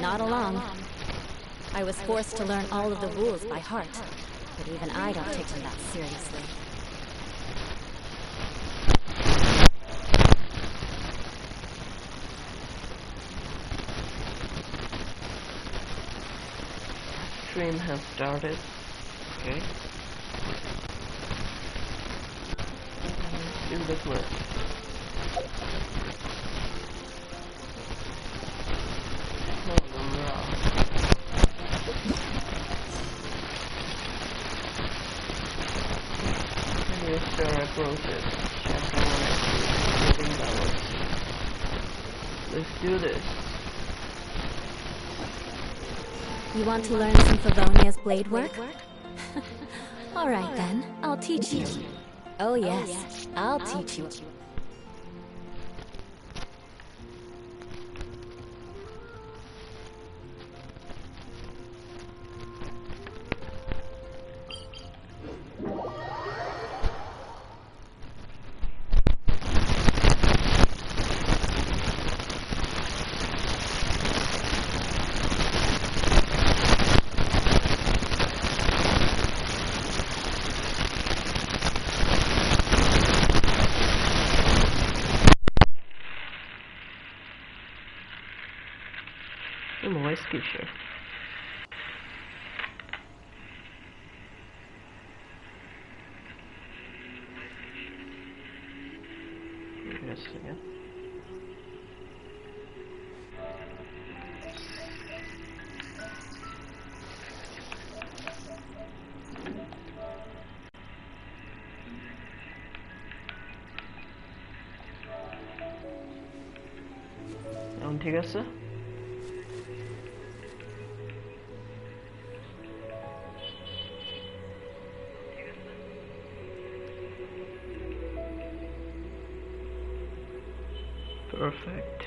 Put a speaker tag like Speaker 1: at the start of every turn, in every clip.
Speaker 1: not along. I was forced to learn all of the rules by heart, but even I don't take them that seriously.
Speaker 2: Stream has started. Okay. Let's do the clip. Let's do this.
Speaker 1: You want to learn some Favonia's blade work? Alright then, I'll teach you. Oh yes, I'll teach you.
Speaker 2: Voice feature. Yes, yeah. 되겠어? Perfect.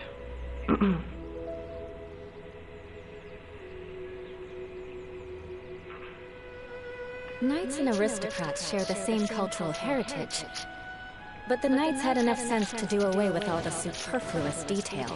Speaker 1: Knights and aristocrats share the same cultural heritage, but the knights had enough sense to do away with all the superfluous detail.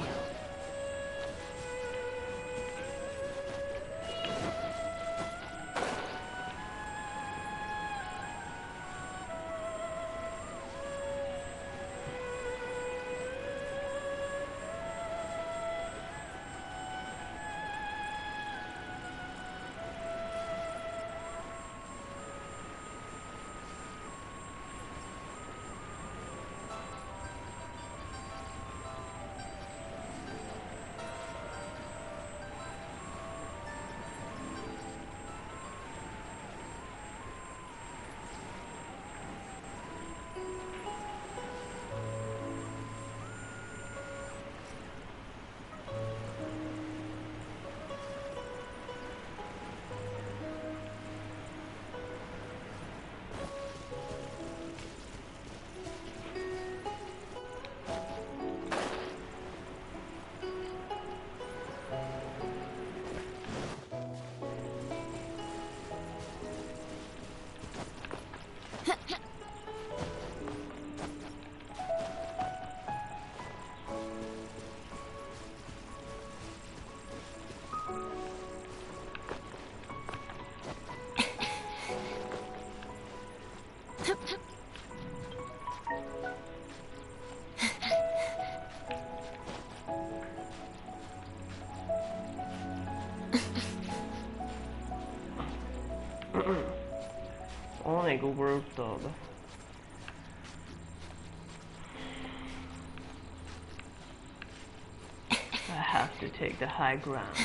Speaker 2: Oh, go world dog. I have to take the high ground.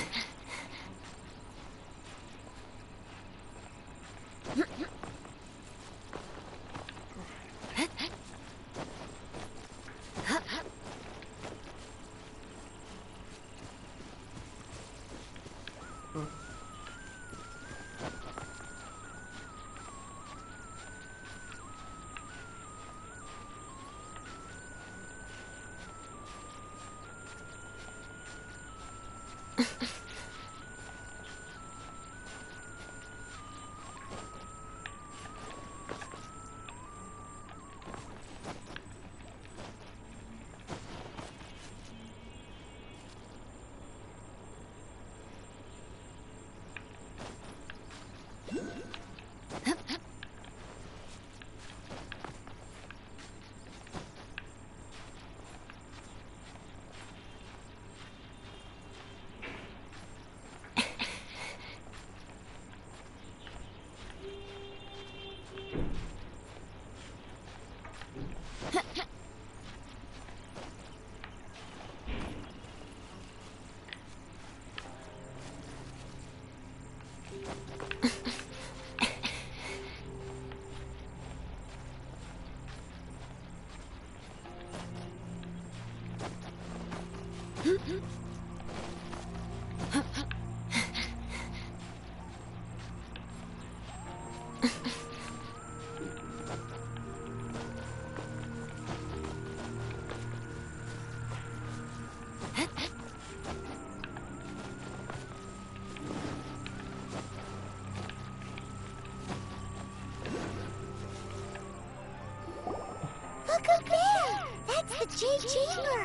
Speaker 3: Look up there! That's the Jade Chamber!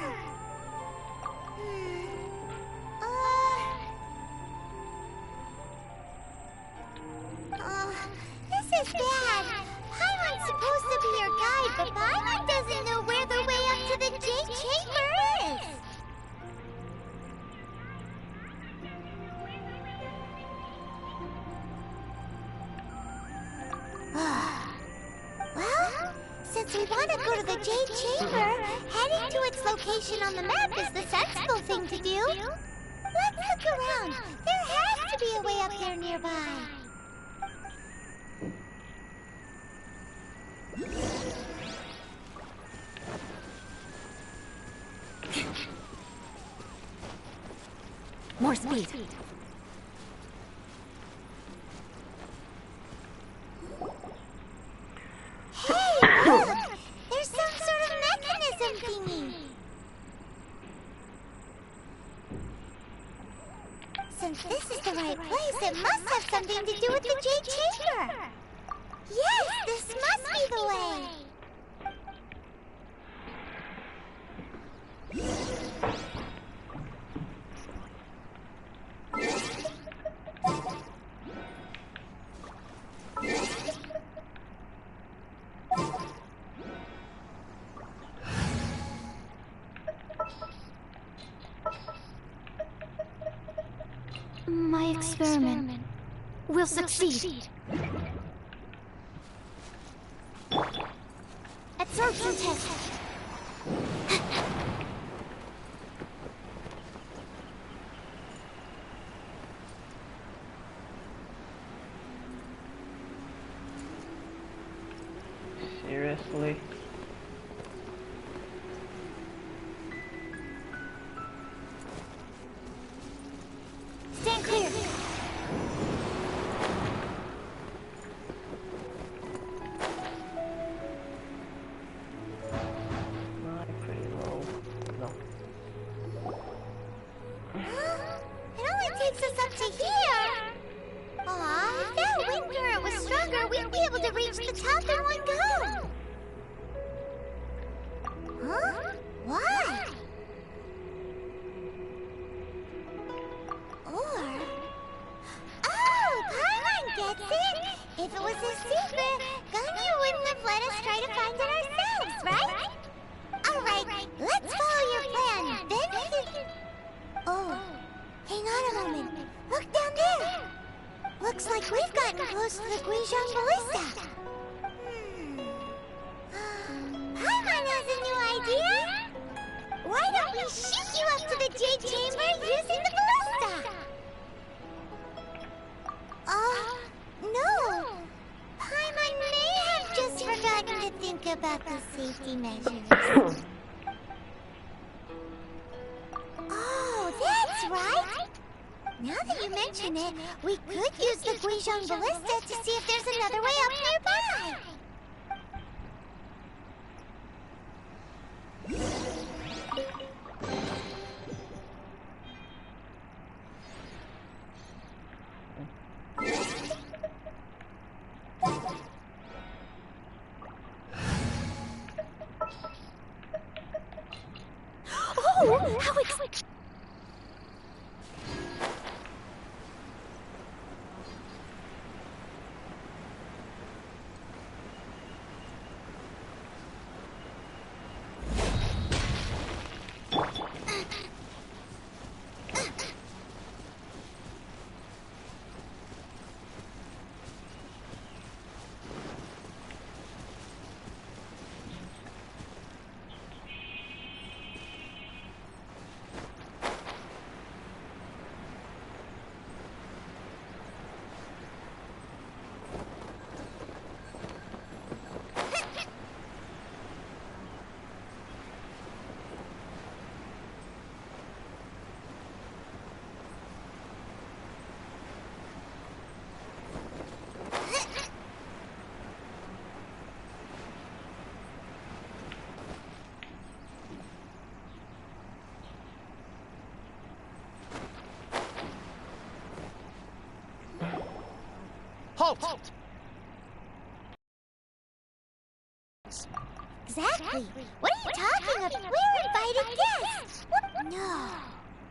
Speaker 3: This is bad. Paimon's supposed to be your guide, but Paimon doesn't know where the way up to the Jade Chamber is! Well, since we want to go to the Jade Chamber, heading to its location on the map is the sensible thing to do. Let's look around. There has to be a way up there nearby.
Speaker 1: More speed.
Speaker 3: Hey, look! There's some sort of mechanism thingy. Since this is the right place, it must have something to do with the Jade Chamber. Yes, this must be the way.
Speaker 1: My experiment will succeed.
Speaker 3: Absorption test.
Speaker 2: Seriously?
Speaker 3: Stand clear.
Speaker 2: Not pretty low. No.
Speaker 3: It only takes us up to here. Aw, if that wind current was stronger, we'd be able to reach the top in one go. Huh? Why? Or... Oh, Paimon gets it! If it was a secret, Ganyu wouldn't have let us try to find it ourselves, right? Alright, let's follow your plan. Then we can... Oh, hang on a moment. Look down there. Looks like we've gotten close to the Guizhong Ballista. Paimon has a new idea. Why don't we shoot you up to the Jade Chamber using the ballista? No. Paimon may have just forgotten to think about the safety measures. Oh, that's right. Now that you mention it, we could use the Guizhong Ballista to see if there's another way up nearby.
Speaker 1: Oh, how
Speaker 4: Halt!
Speaker 3: Exactly. What are you talking about? We're invited guests. What? No.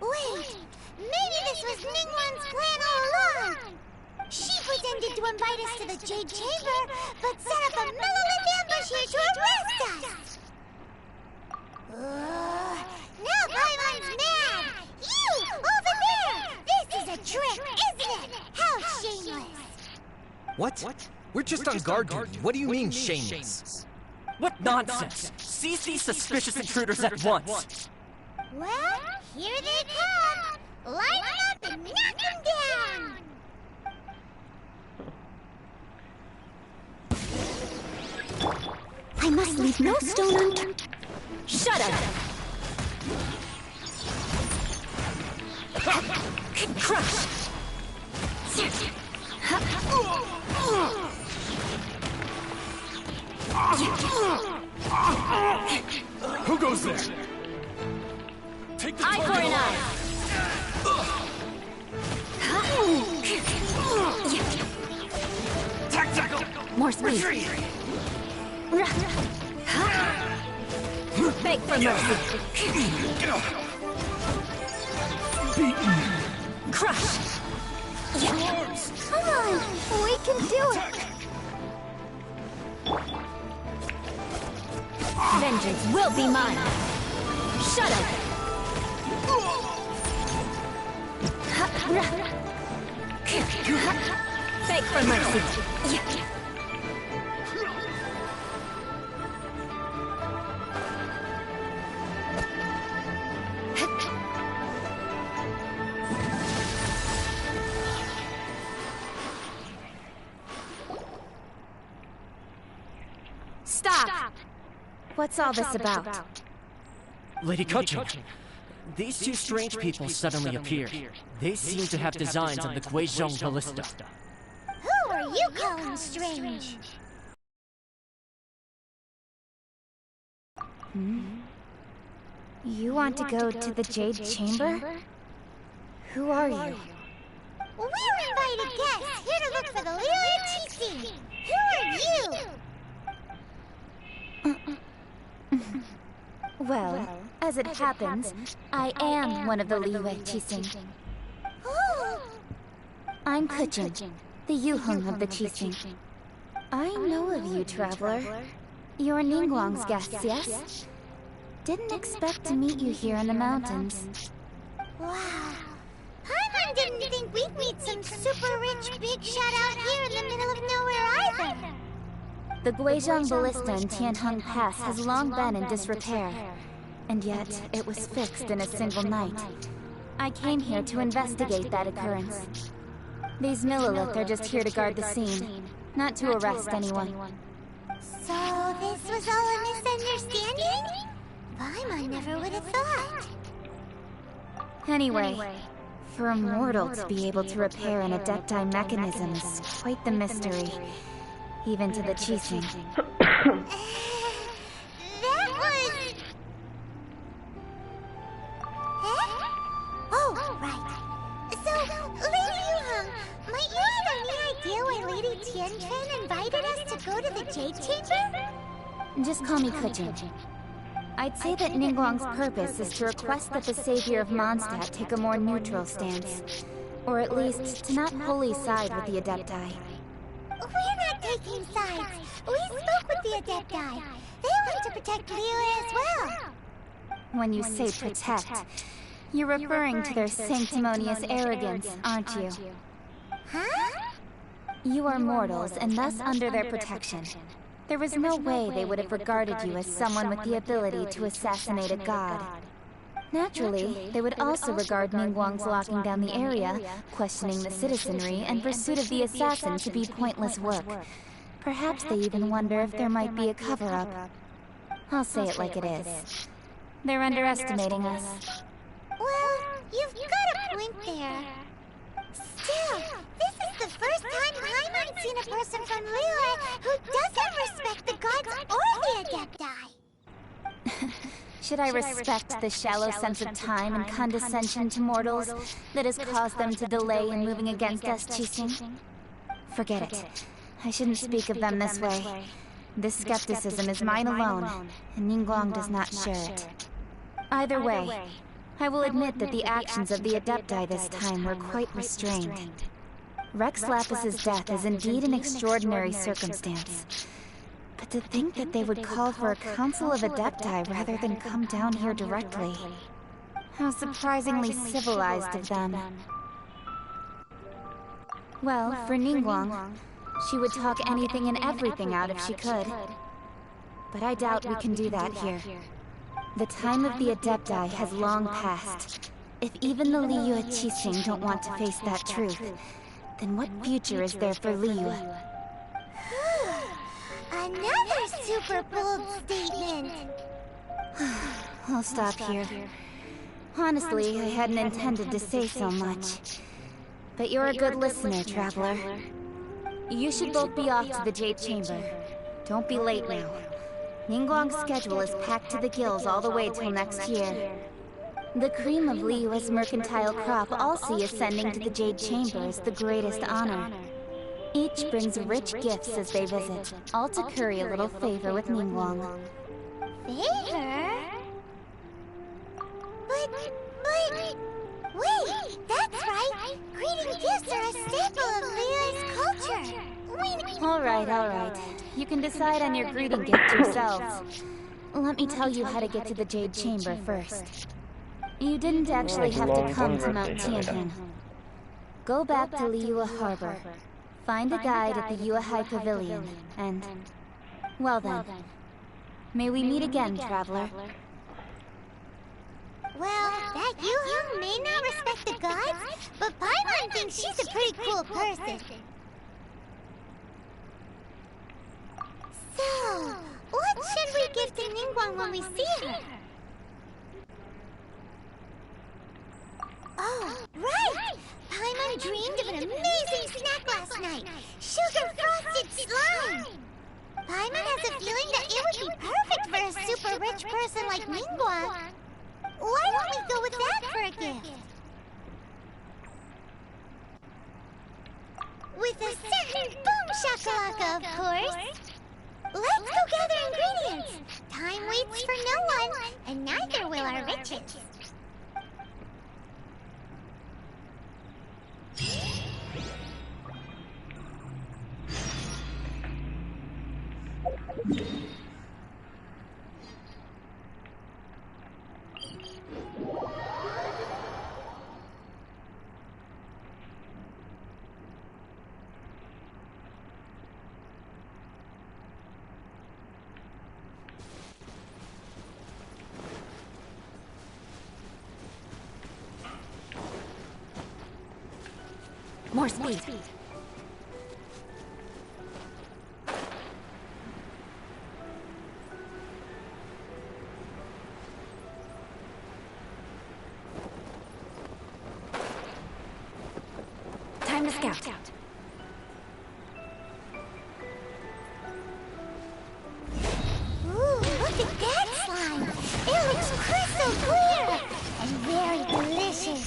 Speaker 3: Wait. Maybe this was Ningguang's plan all along. She pretended to invite us to the Jade Chamber, but set up a Millelith ambush here to arrest us. Now Paimon's mad. You, over there. This is a trick, isn't it? How shameless.
Speaker 4: What? We're just on guard duty. What do you mean, shameless?
Speaker 5: What nonsense! Seize these suspicious intruders at once!
Speaker 3: Well, here they come. Line them up and knock them down.
Speaker 1: I must leave no stone unturned. Shut up! Crush!
Speaker 4: Who goes there? Take the
Speaker 1: Eye for an eye!
Speaker 4: Tactical!
Speaker 1: More speed! Beg for mercy!
Speaker 4: Beaten!
Speaker 1: Crush!
Speaker 4: Arms!
Speaker 3: Come on, we can do it.
Speaker 1: Vengeance will be mine! Shut up! Beg for mercy! Stop! What's all this about?
Speaker 5: Lady Kuching, these two strange people suddenly appeared. They seem to have designs on the Guizhong Ballista.
Speaker 3: Who are you calling strange?
Speaker 1: You want to go to the Jade Chamber? Who are you?
Speaker 3: We're invited guests here to look for the Liyue Qixing. Who are you?
Speaker 1: Well, as it happens, I am one of the Liyue Qixing.
Speaker 3: Oh,
Speaker 1: I'm Kuching, the Yuheng of the Qixing. I know of you, traveler. You're Ningguang's guests, yes? Didn't expect to meet you here in the mountains.
Speaker 3: wow. Paimon didn't think we'd meet some super rich big shot out here in the middle of nowhere either.
Speaker 1: The Guizhong Ballista in Tianheng Pass has long been in disrepair, and yet it was fixed in a single night. I came here to investigate that occurrence. These Millelith are just here to guard the scene, not to arrest anyone.
Speaker 3: So this was all a misunderstanding? Paimon never would have thought.
Speaker 1: Anyway, for a mortal to be able to repair an Adepti mechanism is quite the mystery, even to the Qixing.
Speaker 3: That was... Eh? Oh, right. So, Lady Yuheng, might you have any idea why Lady Tianchen invited us to go to the Jade Chamber?
Speaker 1: Just call me Kuching. I'd say that Ningguang's purpose is to request that the savior of Mondstadt take a more neutral stance, or at least to not wholly side with the Adepti.
Speaker 3: We're not taking sides. We spoke with the Adepti. They want to protect Liyue as well.
Speaker 1: When you say protect, you're referring to their sanctimonious arrogance, aren't you?
Speaker 3: Huh?
Speaker 1: You are mortals and thus under their protection. There was no way they would have regarded you as someone with the ability to assassinate a god. Naturally, they would also regard Ningguang's locking down the area, questioning the citizenry, and pursuit of the assassin to be pointless work. Perhaps they even wonder if there might be a cover-up. I'll say it like it is. They're underestimating us.
Speaker 3: Well, you've got a point there. Still, this is the first time Paimon's seen a person from Liyue who doesn't respect the gods or the Adepti.
Speaker 1: Should I respect the shallow sense of time and condescension to mortals that has caused them to delay in moving against us, Qixing? Forget it. I shouldn't speak of them this way. This skepticism is mine alone, and Ningguang does not share it. Either way, I will admit that the actions of the Adepti this time were quite restrained. Rex Lapis's death is indeed an extraordinary circumstance. But to think that they would call for a council of Adepti rather than come down here directly. How surprisingly civilized of them. Well, for Ningguang, she would talk anything and everything out if she could. But I doubt we can do that here. The time of the Adepti has long passed. If even the Liyue Qixing don't want to face that truth, then what future is there for Liyue?
Speaker 3: Another super bold statement!
Speaker 1: I'll stop here. Honestly, I hadn't intended to say so much. But you're a good listener, Traveler. You should both be off to the Jade Chamber. Don't be late now. Ningguang's schedule is packed to the gills all the way till next year. The cream of Liyue's mercantile crop all see ascending to the Jade Chamber as the greatest honor. Each brings rich gifts as they visit, all to curry a little favor with Ningguang.
Speaker 3: Favor? But... Wait, that's right! Greeting gifts are a staple of Liyue's culture!
Speaker 1: Alright. You can decide on your greeting gift yourselves. Let me tell you how to get to the Jade Chamber first. You didn't actually have to come to Mount Tianjin. Go back to Liyue Harbor. Find a guide at the Yuehai Pavilion, and... Well then. May we meet again, Traveler.
Speaker 3: Well, that Yuehang may not respect the gods, but Paimon thinks she's a pretty cool person. So, what should we give to Ningguang when we see her? Oh, right! Paimon dreamed of an amazing snack last night! Sugar-frosted slime! Paimon has a feeling that it would be perfect for a super rich person like Ningguang. Why don't we go with that for a gift? With a certain boom shakalaka, of course! Let's go gather ingredients! Time waits for no one, and neither will our riches.
Speaker 1: More speed. Time to scout.
Speaker 3: Ooh, look at that slime! It looks crystal clear! And very delicious!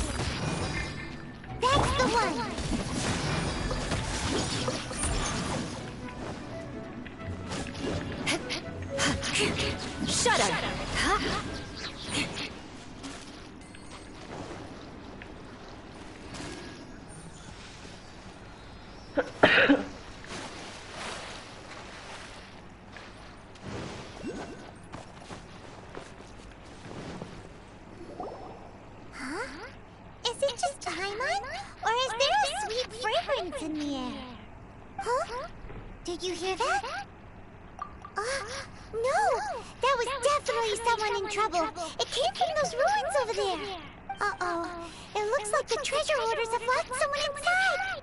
Speaker 3: That's the one!
Speaker 1: Shut up!
Speaker 3: Huh? Is it just Paimon? Or is there a sweet fragrance in the air? Huh? Did you hear that? No! That was definitely someone in trouble. It came from those ruins over there. Uh-oh. It looks like the treasure hoarders have locked someone inside.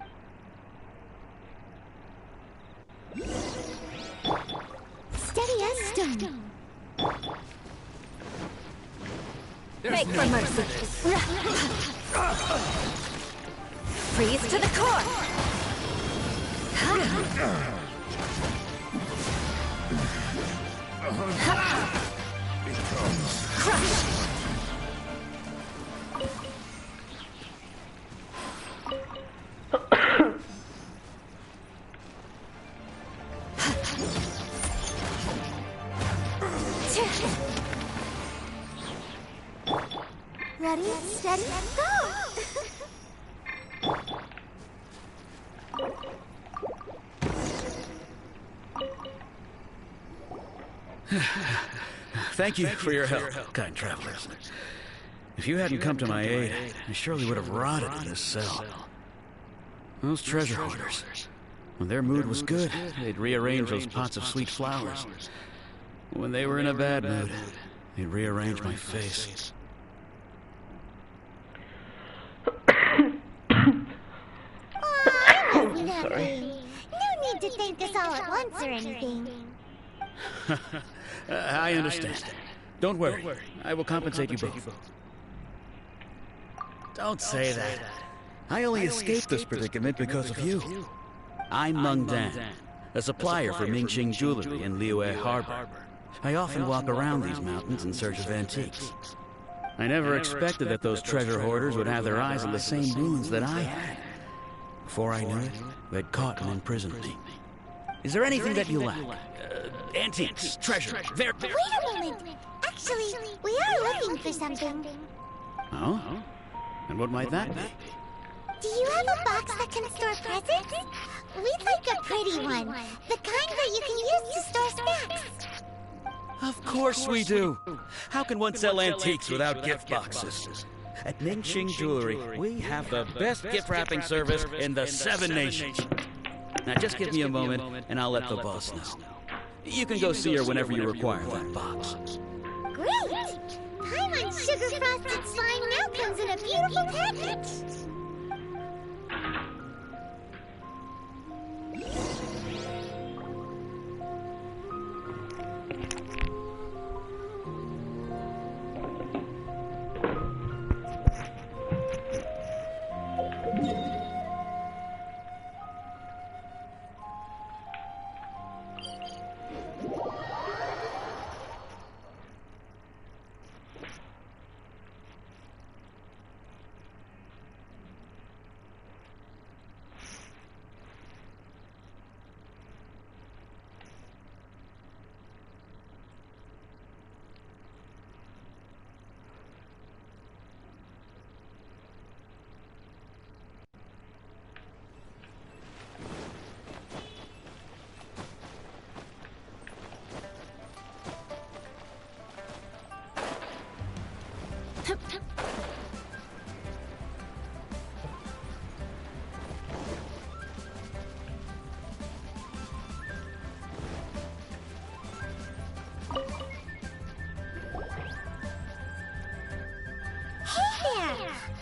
Speaker 3: Steady as stone.
Speaker 1: Beg for mercy. Freeze to the core. Crush.
Speaker 3: steady, go!
Speaker 6: Thank you for your help, kind travelers. If you hadn't come to my aid, I surely would have rotted in this cell. Those treasure hoarders, when their mood was good, they'd rearrange those pots of sweet flowers. When they were in a bad mood, they'd rearrange my face.
Speaker 3: Sorry. No need to thank us all at once or anything.
Speaker 6: I understand. Don't worry. I will compensate you both. Don't say that. I only escaped this predicament because of you. I'm Meng Dan, a supplier for Mingxing jewelry in Liyue Harbor. I often walk around these mountains in search of antiques. I never expected that those treasure hoarders would have their eyes on the same ruins that I had. Before I knew it, they'd caught and imprisoned me. Is there anything that you lack? Antiques, treasure,
Speaker 3: Wait a moment! Actually, we are looking for something.
Speaker 6: Oh? And what might that be?
Speaker 3: Do you have a box that can store presents? We'd like a pretty one. The kind that you can use to store snacks.
Speaker 6: Of course we do. How can one sell antiques without gift boxes? At Mingxing Jewelry, we have the best gift wrapping service in the 7 nations. Now just give me a moment, and I'll let the boss know. You can go see her whenever you require that box.
Speaker 3: Great! Paimon Sugar Frosted Slime now comes in a beautiful package.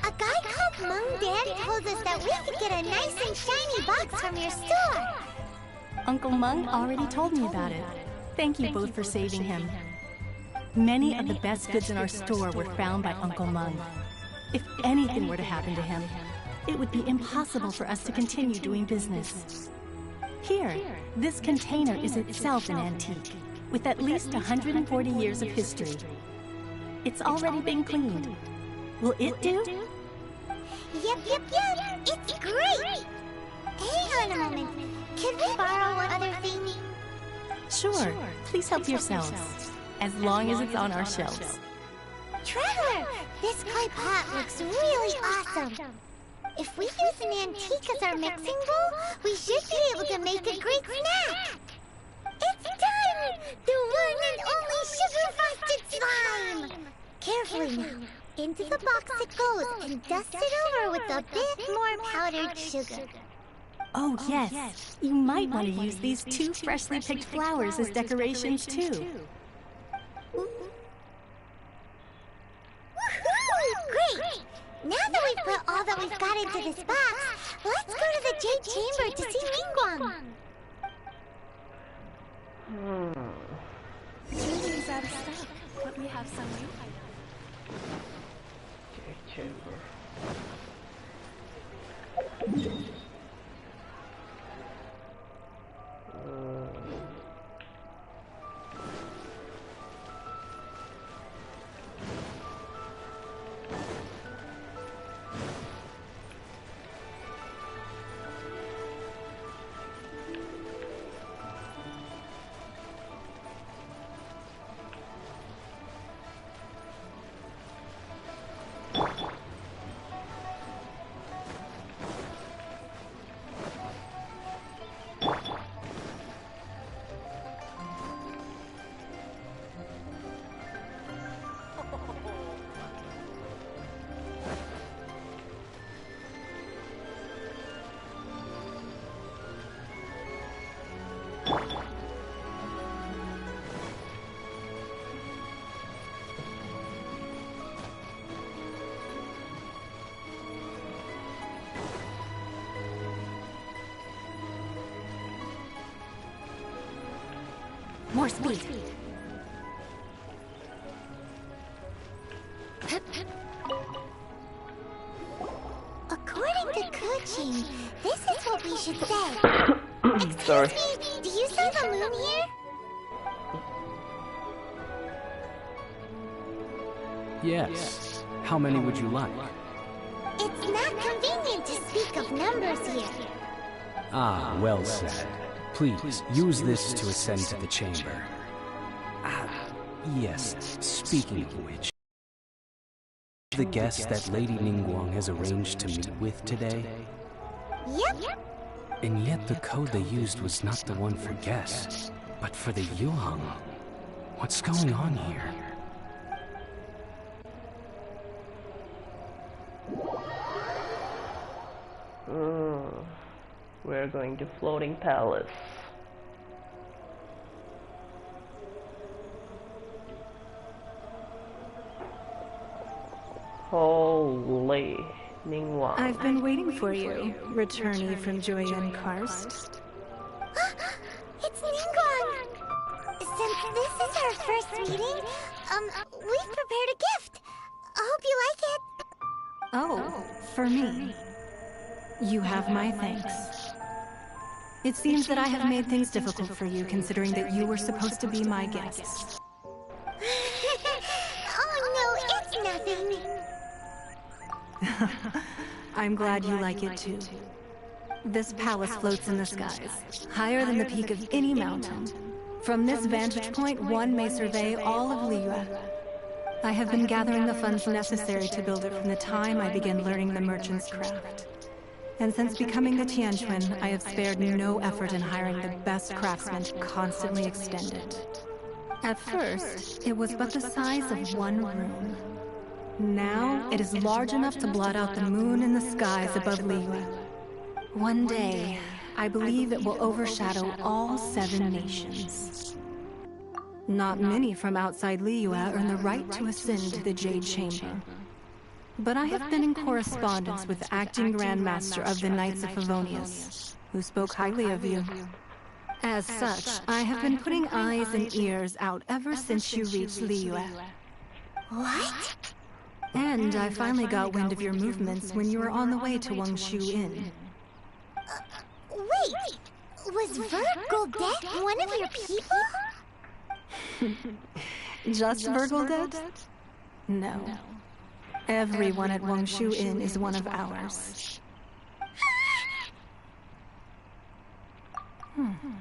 Speaker 3: A guy called Meng Dan told us that we could get a nice and shiny box from your store.
Speaker 7: Uncle Meng already told me about it. Thank you both for saving him. Many of the best goods in our store were found by Uncle Meng. If anything were to happen to him, it would be impossible for us to continue doing business. Here, this container is itself an antique, with at least 140 years of history. It's already been cleaned. Will it do?
Speaker 3: Yep. It's great! Hang on a moment. Can we borrow one other thing?
Speaker 7: Sure. Please help yourselves. As long as it's on our shelves.
Speaker 3: Trevor, this clay pot looks really awesome. If we use an antique as our mixing bowl, we should be able to make a great snack. It's done! The one and only sugar-frosted slime! Carefully now. Into the box it goes and dust it over with a bit more powdered sugar.
Speaker 7: Oh, yes. You might want to use these 2 freshly picked flowers as decorations, too.
Speaker 3: Woohoo! Great! Now that we've put all that we've got into this box, let's go to the Jade Chamber to see Mingguang.
Speaker 8: Jewelry's out of stock, but we have some new items.
Speaker 2: Chamber.
Speaker 1: More speed.
Speaker 3: According to Kuching, this is what we should say.
Speaker 2: Sorry.
Speaker 3: Excuse me, do you see the moon here?
Speaker 9: Yes. How many would you like?
Speaker 3: It's not convenient to speak of numbers here.
Speaker 9: Ah, well said. Please, use this to ascend to the chamber. Yes, speaking of which... the guest that Lady Ningguang has arranged to meet with today?
Speaker 3: Yep.
Speaker 9: And yet the code they used was not the one for guests, but for the Yuang. What's going on here?
Speaker 2: We're going to Floating Palace. Holy Ningguang.
Speaker 7: I've been waiting for you, returnee from Joyen Karst.
Speaker 3: It's Ningguang! Since this is our first meeting, we've prepared a gift. I hope you like it.
Speaker 7: Oh, for me. You have my thanks. It seems that I have made things difficult for you, considering that you were supposed to be my guests.
Speaker 3: Oh no, it's nothing.
Speaker 7: I'm glad you like it too. This palace floats in the skies, higher than the peak of any mountain. From this vantage point, one may survey all of Liyue. I have been gathering the funds necessary to build it from the time I began learning the merchant's craft. And since becoming the Tianquan, I have spared no effort in hiring the best craftsmen to constantly extend it. At first, it was but the size of one room. Now, it is large enough to blot out the moon in the skies above Liyue. One day, I believe it will overshadow all 7 nations. Not many from outside Liyue earn the right to ascend to the Jade Chamber. But I have been in correspondence with the acting Grand Master of the Knights of Favonius, who spoke highly of you. As such, I have been putting eyes and ears out ever since you reached Liyue.
Speaker 3: What?
Speaker 7: And I finally got wind of your movements when you were on the way to Wangshu Inn.
Speaker 3: Wait! Was Virgil Dead one of your people?
Speaker 7: Just Virgil Dead? No. Everyone at Wangshu Inn is one of ours.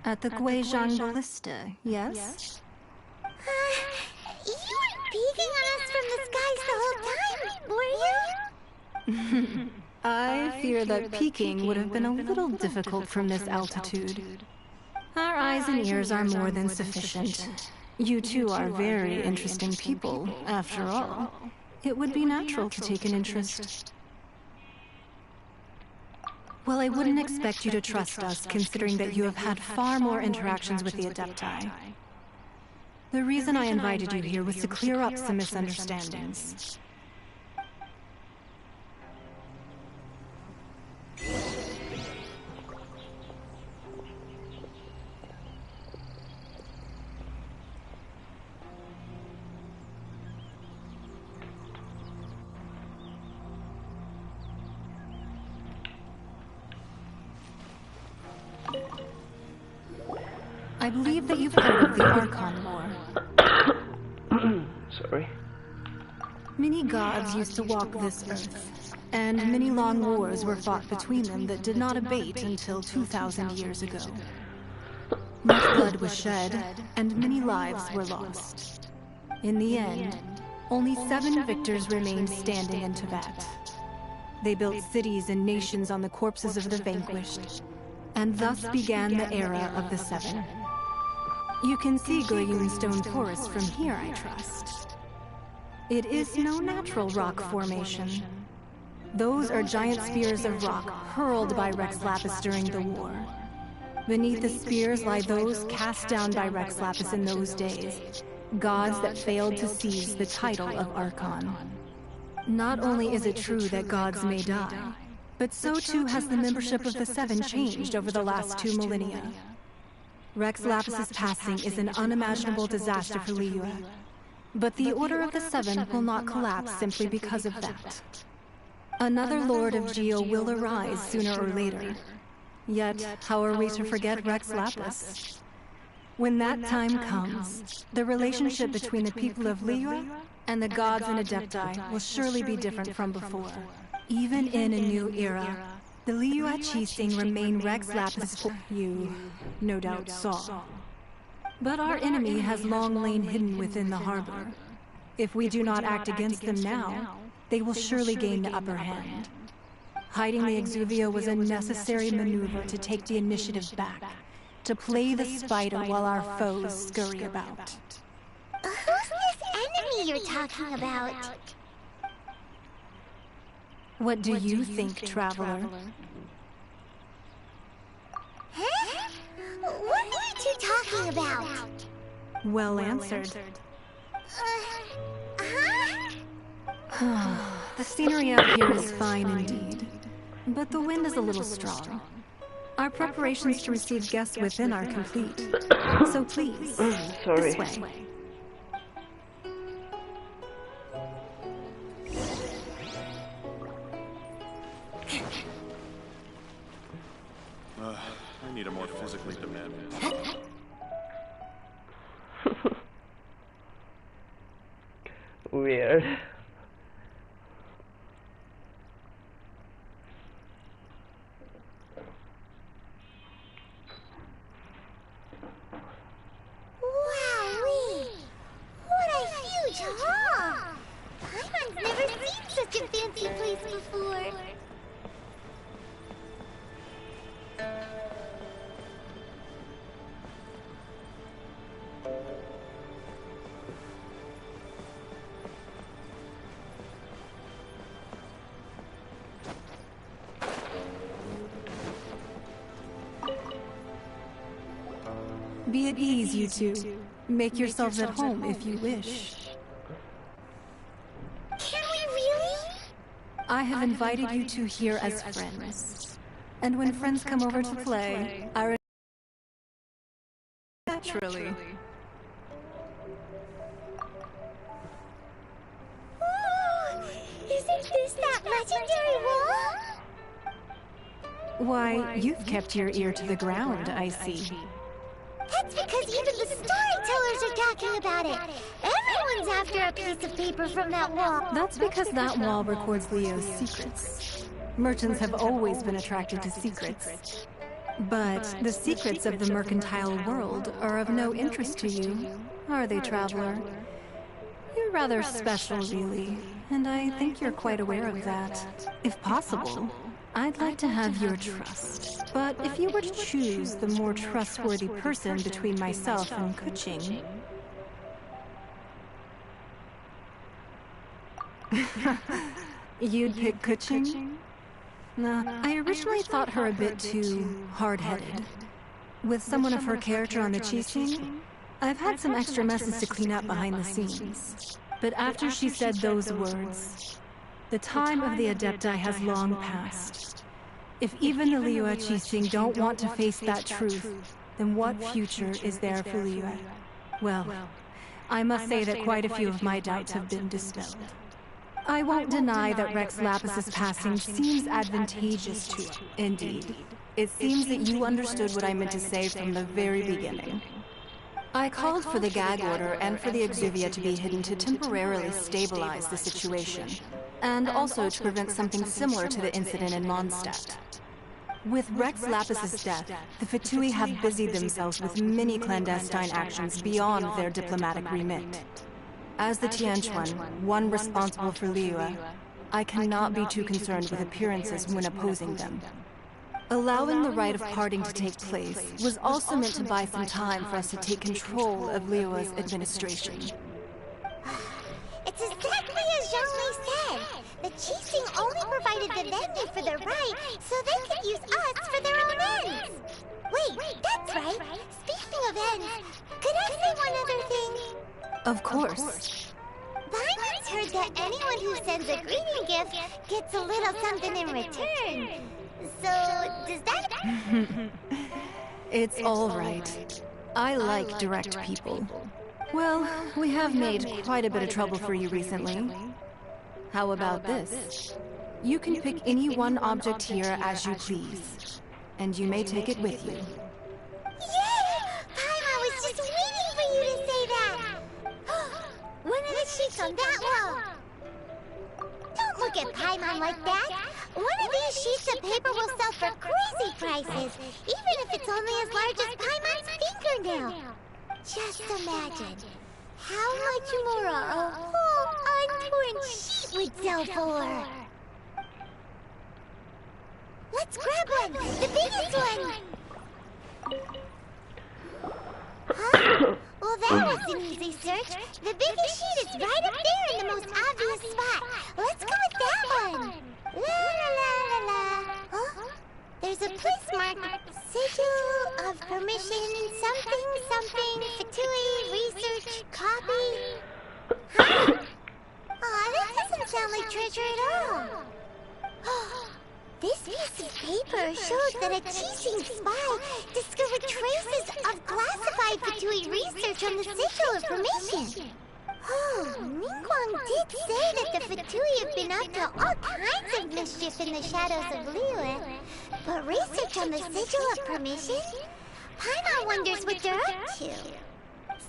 Speaker 7: At the Guizhang Ballista, yes?
Speaker 3: You were peeking on us from the skies the whole time, were you?
Speaker 7: I fear that peeking would have been a little difficult from this altitude. Our eyes and ears are more than sufficient. You two are very interesting people, after all. It would be natural to take an interest. Well, I wouldn't expect you to trust us, considering that you have had far more interactions with the Adepti. The reason I invited you here was to clear up some misunderstandings. I believe that you've heard of the Archon War.
Speaker 2: Sorry.
Speaker 7: Many gods used to walk this earth, and many long wars were fought between them that did not abate until 2,000 years ago. Much blood was shed, and many lives were lost. In the end, only 7 victors remained standing in Tibet. They built cities and nations on the corpses of the vanquished, and thus began the era of the 7. You can see Goyun Stone Forest from here, I trust. It is no natural rock formation. Those are giant spears of rock hurled by Rex Lapis during the war. Beneath the spears lie those cast down by Rex Lapis in those days, gods that failed to seize the title of Archon. Not only is it true that gods may die, but so too has the membership of the 7 changed over the last 2 millennia. Rex Lapis's passing is an unimaginable disaster for Liyue. But the Order of the Seven will not collapse simply because of that. Another Lord of Geo will arise sooner or later. Yet, how are we to forget Rex Lapis? When that time comes, the relationship between the people of Liyue and the gods and Adepti will surely be different from before. Even in a new era, the Liyue Qixing remain Rex Lapis, you no doubt saw. But our enemy has long lain hidden within the harbor. If we do not act against them now, they will surely gain the upper hand. Hiding the Exuvia was a necessary maneuver to take the initiative back, to play the spider while our foes scurry about.
Speaker 3: Who's this enemy you're talking about?
Speaker 7: What do you think, Traveler?
Speaker 3: Huh? What are you two talking about?
Speaker 7: Well answered. The scenery out here is fine indeed, but the wind is a little strong. Our preparations to receive guests within are complete, so please,
Speaker 2: Sorry.
Speaker 7: this way.
Speaker 10: I need a more physically demanding.
Speaker 2: Weird.
Speaker 3: Wowee! What a huge hall! Paimon's never seen such a fancy place before.
Speaker 7: Be at ease, you two. Make yourselves at home if you wish.
Speaker 3: Can we really?
Speaker 7: I have invited you two here as friends. And when friends come over to play, I naturally.
Speaker 3: Oh, isn't this that legendary wall?
Speaker 7: Why, you've kept your ear to the ground, I see.
Speaker 3: That's because even the storytellers are talking about it. Everyone's after a piece of paper from that wall.
Speaker 7: That's because that wall records Leo's secrets. Merchants have always been attracted to secrets. But the secrets of the mercantile world are of no interest to you, are they, Traveler? You're rather special, really, and I think you're quite aware of that. If possible, I'd like to have your trust. But if you were to choose the more trustworthy person between myself and Kuching... You'd pick Kuching? Nah, I originally thought her a bit too hard-headed. With someone of her character on the Qixing, I've had some extra messes to clean up behind the scenes. But after she said those words, the time of the Adepti has long passed. If even the Liyue Qixing don't want to face that truth, then what future is there for Liyue? Well, I must say that quite a few of my doubts have been dispelled. I won't deny that Rex Lapis's passing seems advantageous to it. Indeed. It seems that you understood what I meant to say from the very beginning. I called for the gag order and for the Exuvia to be hidden to temporarily stabilize the situation, and also to prevent something similar to the incident in Mondstadt. With Rex Lapis's death, the Fatui have busied themselves with many clandestine actions beyond their diplomatic remit. As the Tianquan, one responsible for Liyue, I cannot be too concerned with appearances when opposing them. Allowing the rite of parting to take place was also meant to buy some time for us to take control of Liyue's administration.
Speaker 3: It's exactly as Zhongli said. The Qixing only provided the venue for their rite, so they could use us for their own ends. Wait, that's right. Speaking of ends, could I say one other thing?
Speaker 7: Of course.
Speaker 3: Paimon's heard that anyone who sends a greeting gift gets a little something in return. So, does that...
Speaker 7: It's all right.
Speaker 11: I like direct people. Well, we have made quite a bit of trouble for you recently. How about this? You can pick any one object here as you please, and you may take it with you.
Speaker 3: Yay! Paimon was just waiting for you to say that! One of the sheets on that wall! Don't look at Paimon like that! One of these sheets of paper will sell for crazy prices, even if it's only as large as Paimon's fingernail! Just imagine how much more a whole untorn sheet would sell for! Let's grab one! The biggest one! Huh? Well, that was an easy search. The biggest sheet is right up there in the most obvious spot. Let's go with that one. La la la la la. Huh? There's a place marked Sigil of Permission something something Fatui Research Copy. Huh? Aw, that doesn't sound like treasure at all. This piece of paper shows that a Qixing spy discovered traces of classified Fatui research on the Sigil of Permission. Oh, Ningguang did say that the Fatui have been up to all kinds of mischief in the shadows of Liyue. But research on the Sigil of Permission? Paimon wonders what they're up to.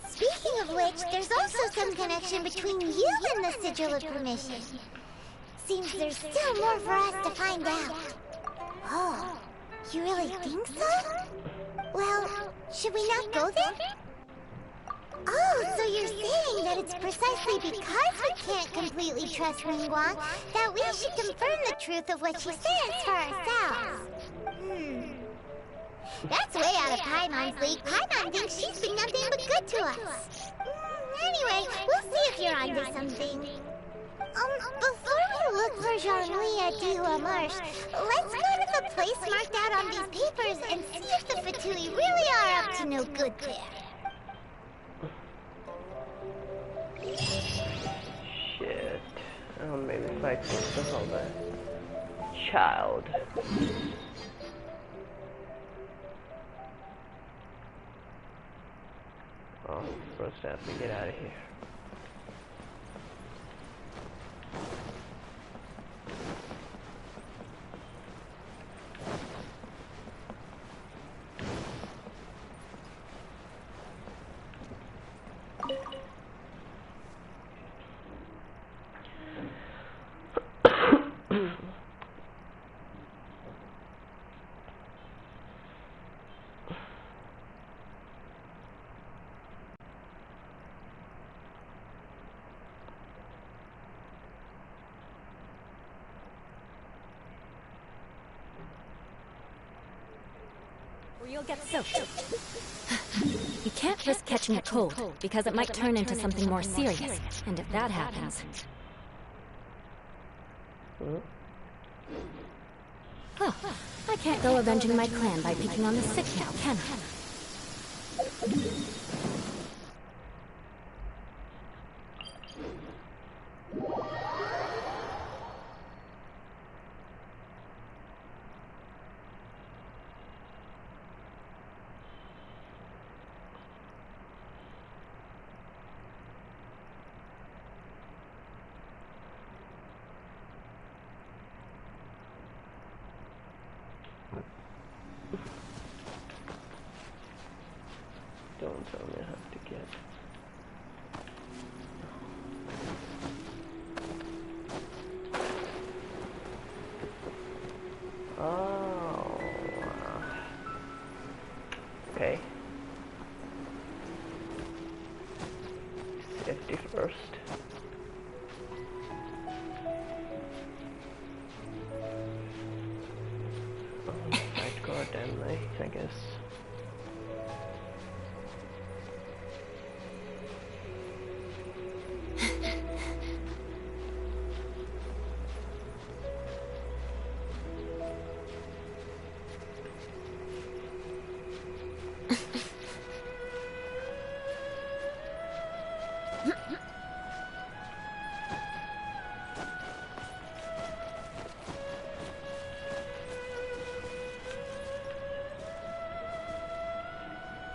Speaker 3: Speaking of which, there's also some connection between you and the Sigil of Permission. Seems there's still more for us to find out. Oh, you really think so? Well, should we not go there? Oh, so you're saying that it's precisely because we can't completely trust Ningguang that we should confirm the truth of what she says for ourselves. That's way out of Paimon's league. Paimon thinks she's been nothing but good to us. Anyway, we'll see if you're onto something. Before we look for Jean-Louis at Dihua Marsh, let's go to the place marked out on these papers and see if the Fatui really are up to no good there.
Speaker 2: Shit. Oh, maybe fight the whole that child. Oh, first I have to get out of here.
Speaker 12: Or you'll get soaked. You can't risk catching a cold, because it might turn into something more serious. And if that happens... Well, I can't go avenging my clan by peeking on the sick now, can I?
Speaker 2: Don't tell me I have to get. Oh. Okay. Safety first. Right guard and I guess.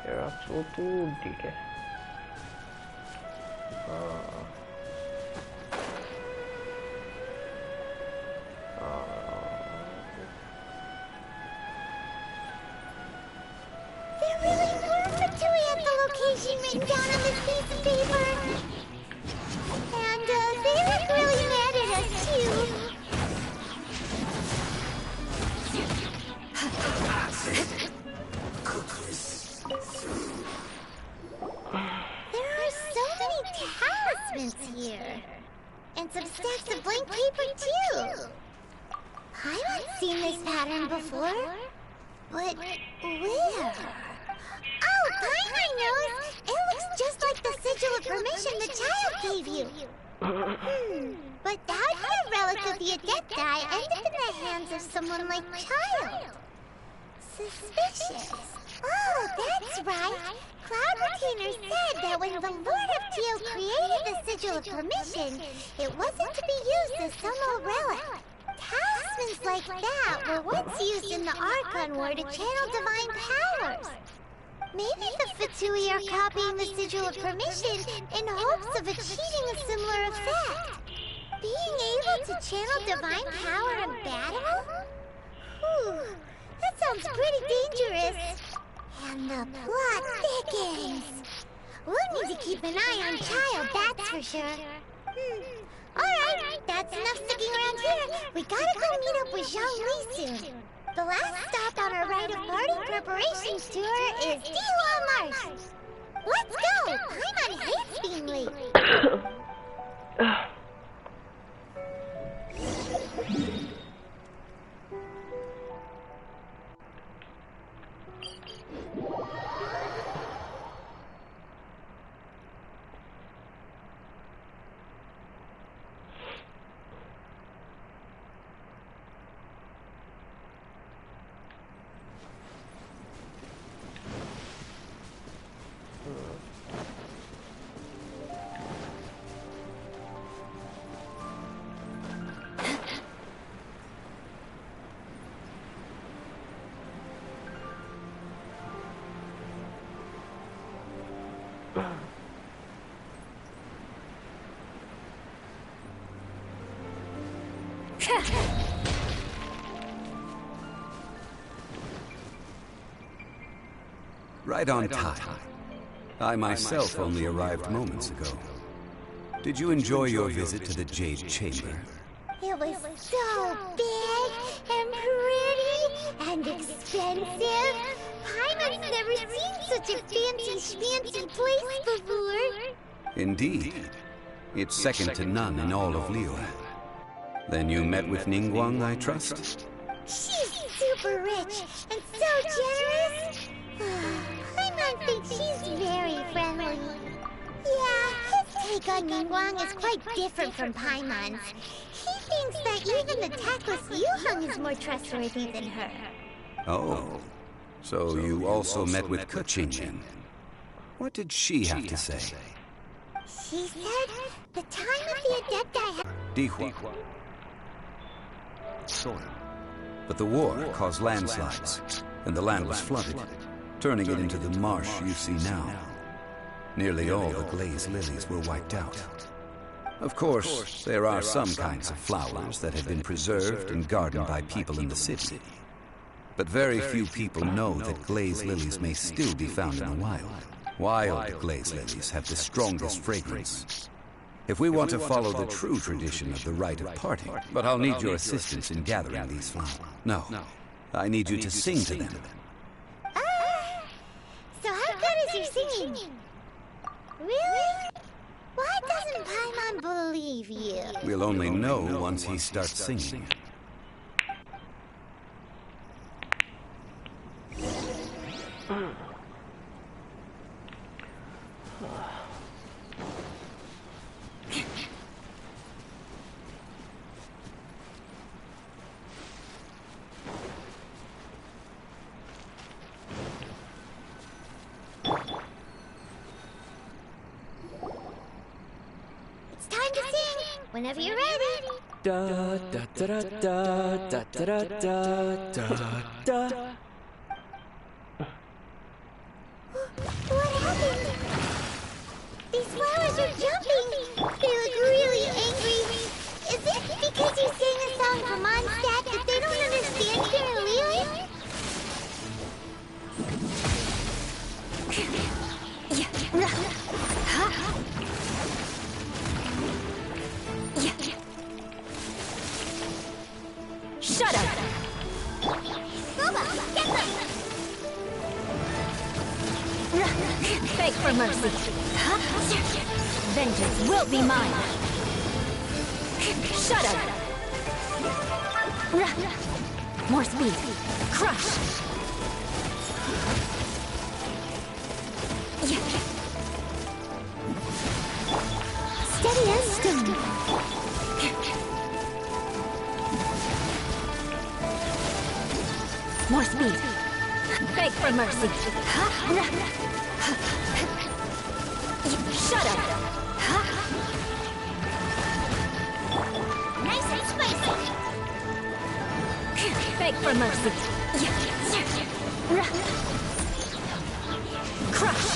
Speaker 2: Here So तू ठीक है.
Speaker 3: There really were Fatui at the location written down on this piece of paper. And they look really mad at us too. There are so many talismans here. And some stacks of blank paper too. I haven't seen this pattern before. But where? Oh, Paimon knows! It looks just like the sigil of permission the child gave you. But how did a relic of the Adepti end up in the hands of someone like Child? Suspicious. Oh, that's right. Cloud Retainer said that when the Lord of Teal created the sigil of permission, it wasn't to be used as some old relic. Talismans like that were once used in the Archon War to channel divine powers. Maybe the Fatui are copying the sigil of permission in hopes of achieving a similar effect. Being able to channel divine power in battle? Whew, that sounds pretty dangerous. And the plot thickens. We'll need to keep an eye on Child, that's for sure. Alright, that's enough sticking around here. We gotta go meet up with Zhongli soon. The last stop on our rite of party preparations tour is Dihua Marsh. Let's go! Paimon hates being late.
Speaker 13: Right on time. I myself only arrived moments ago. Did you enjoy your visit to the Jade Chamber?
Speaker 3: It was so big and pretty and expensive. Paimon's never seen such a fancy place before.
Speaker 13: Indeed. It's second to none in all of Liyue. Then you met with Ningguang, I trust?
Speaker 3: She's super rich and so generous. Paimon thinks she's very friendly. Yeah, his take on Ningguang is quite different from Paimon's. He thinks that even the tactless Yuheng is more trustworthy than her.
Speaker 13: Oh, so you also met with Keqing. What did she have to say?
Speaker 3: She said the time of the Adepti had...
Speaker 13: Dihua. But the war caused landslides, and the land was flooded, turning it into the marsh you see now. Nearly all the glazed lilies were wiped out. Of course, there are some kinds of flowers that have been preserved and gardened by people in the city. But very few people know that glazed lilies may still be found in the wild. Wild glazed lilies have the strongest fragrance. If we want to follow the true tradition of the rite of parting, but I'll need your assistance in gathering these flowers. No, I need you to sing to them.
Speaker 3: So how good is your singing? Really? Why doesn't Paimon believe you?
Speaker 13: We'll only know once he starts singing.
Speaker 3: It's time to sing whenever you're ready.
Speaker 5: Da da da da da da da da da da.
Speaker 12: Shut up! Beg for mercy. Vengeance will be mine. Shut up! More speed. Crush!
Speaker 3: Steady as stone.
Speaker 12: More speed. Beg for mercy. Shut up!
Speaker 3: Nice and spicy.
Speaker 12: Beg for mercy. Crush!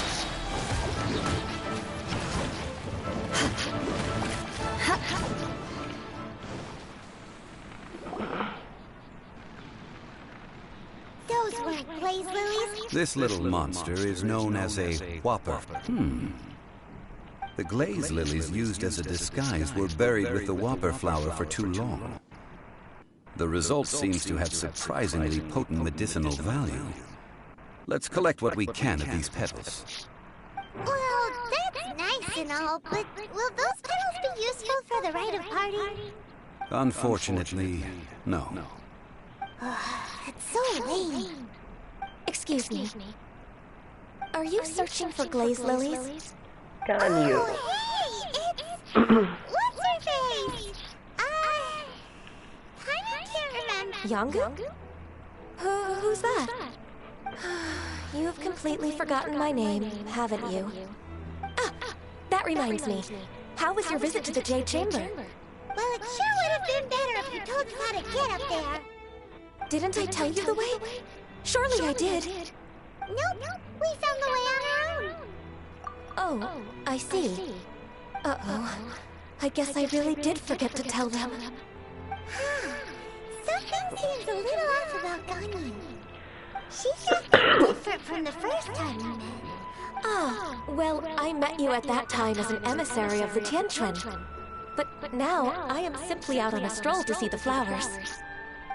Speaker 3: Those weren't blaze lilies.
Speaker 13: This little monster is known as a whopper. The glaze lilies used as a disguise were buried with the whopper flower for too long. The result seems to have surprisingly potent medicinal value. Let's collect what we can of these petals.
Speaker 3: Well, that's nice and all, but will those petals be useful for the rite of party?
Speaker 13: Unfortunately, no.
Speaker 3: That's so lame.
Speaker 12: Excuse me. Are you searching for glaze lilies?
Speaker 2: Can you?
Speaker 3: Hey, it's... what's her face? I can't remember.
Speaker 12: Yangu? Who's that? You've completely forgotten my name, haven't you? Ah, that reminds me. How was your visit to the Jade Chamber?
Speaker 3: Well, it sure would have been better if you told us how to get up there.
Speaker 12: Didn't I tell you the way? Surely I did.
Speaker 3: Nope, we found the way on our own.
Speaker 12: Oh, I see. Uh-oh. I guess I really did forget to tell them.
Speaker 3: Something seems a little off about Ganyu. She's acting different from the first time we met.
Speaker 12: Ah, well, I met you at that time as an emissary of the Tianquan. But now, I am simply out on a stroll to see the flowers.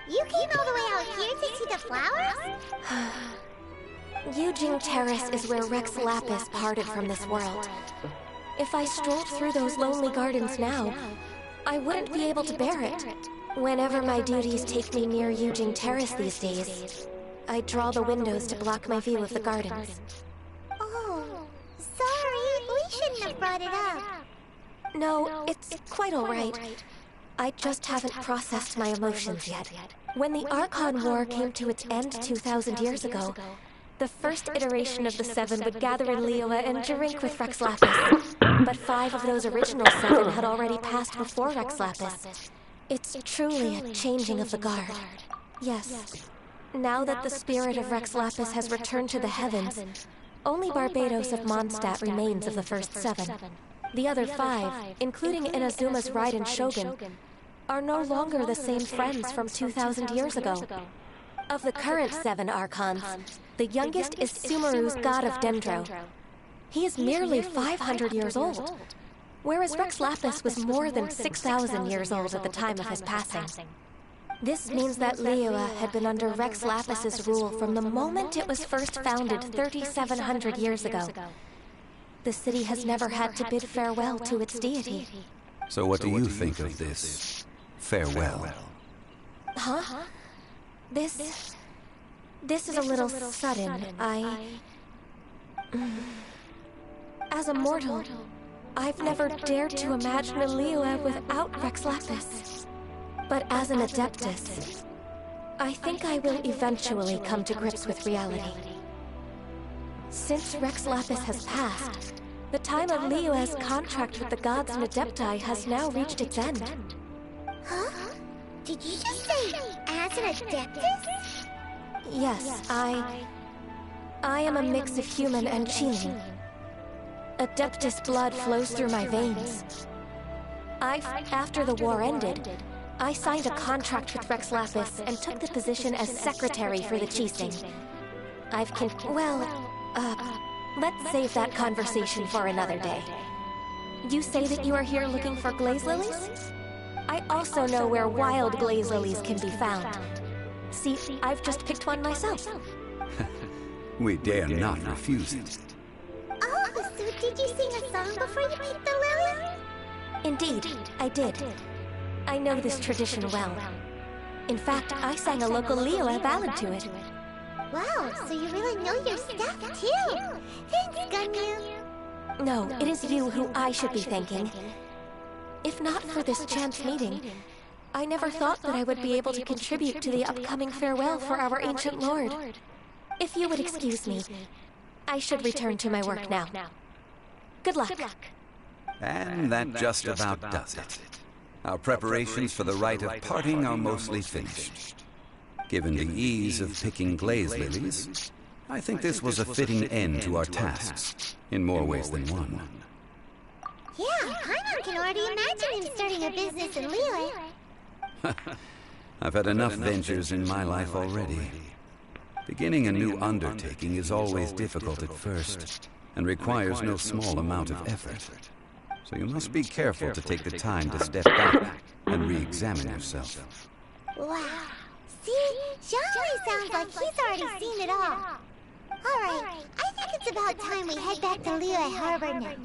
Speaker 3: You came all the way out here to see the flowers?
Speaker 12: Yujing Terrace is where Rex Lapis parted from this world. If I strolled through those lonely gardens now, I wouldn't be able to bear it. Whenever my duties take me near Yujing Terrace these days, I draw the windows to block my view of the gardens.
Speaker 3: Oh, sorry, we shouldn't have brought it up.
Speaker 12: No, it's quite all right. I just haven't processed my emotions yet. When the Archon War came to its end 2,000 years ago, the first iteration of the Seven would gather in Liyue and drink with Rex Lapis. But 5 of those original 7 had already passed before Rex Lapis. It's truly a changing of the guard. Yes. Now that the spirit of Rex Lapis has returned to the heavens, only Barbados of Mondstadt remains of the first 7. The other 5, including Inazuma's Raiden Shogun, are no longer the same friends from 2,000 years ago. Of the current 7 Archons, the youngest is Sumeru's god of Dendro. He is merely 500 years old, whereas Rex Lapis was more than 6,000 years old at the time of his passing. This means that Liyue had been under Rex Lapis's rule from the moment it was first founded 3,700 years ago. The city has never had to bid farewell to its deity.
Speaker 13: So what do you think of this farewell?
Speaker 12: Huh? This is a little sudden. As a mortal, I've never dared to imagine a Liyue without Rex Lapis. But as an Adeptus, I think I will eventually come to grips with reality. Since Rex Lapis has passed, the time of Liyue's contract with the gods and Adepti has now reached its end.
Speaker 3: Huh? Did you just say, as an Adeptus?
Speaker 12: Yes, I am a mix of human and Qing. Adeptus blood flows through my veins. After the war ended, I signed a contract with Rex Lapis and took the position as secretary for the Qixing. Let's save that conversation for another day. You say that you are here looking for glaze lilies? I also know where wild glaze lilies can be found. See, I've just picked one myself.
Speaker 13: We dare not refuse it.
Speaker 3: Oh, so did you sing a song before you picked the lily?
Speaker 12: Indeed, I did. I know this tradition well. In fact, I sang a local Liyue ballad to it.
Speaker 3: Wow, so you really know your stuff, too. Thanks, Gunyu.
Speaker 12: No, it is you who I should be thanking. If not for this chance meeting, I never thought that I would be able to contribute to the upcoming farewell for our ancient lord. If you would excuse me, I should return to my work now. Good luck.
Speaker 13: And that just about does it. Our preparations for the rite of parting are mostly finished. Given the ease of picking glaze lilies, I think this was a fitting end to our tasks, in more ways than one.
Speaker 3: Yeah, Paimon can already imagine him starting a business in Liyue.
Speaker 13: I've had enough ventures in my life already. Beginning a new undertaking is always difficult at first, and requires no small amount of effort. So you must be careful to take the time to step back and re-examine yourself.
Speaker 3: Wow. See? Zhongli sounds like he's already seen it all. Alright, I think it's about time we head back to Liyue Harbor now.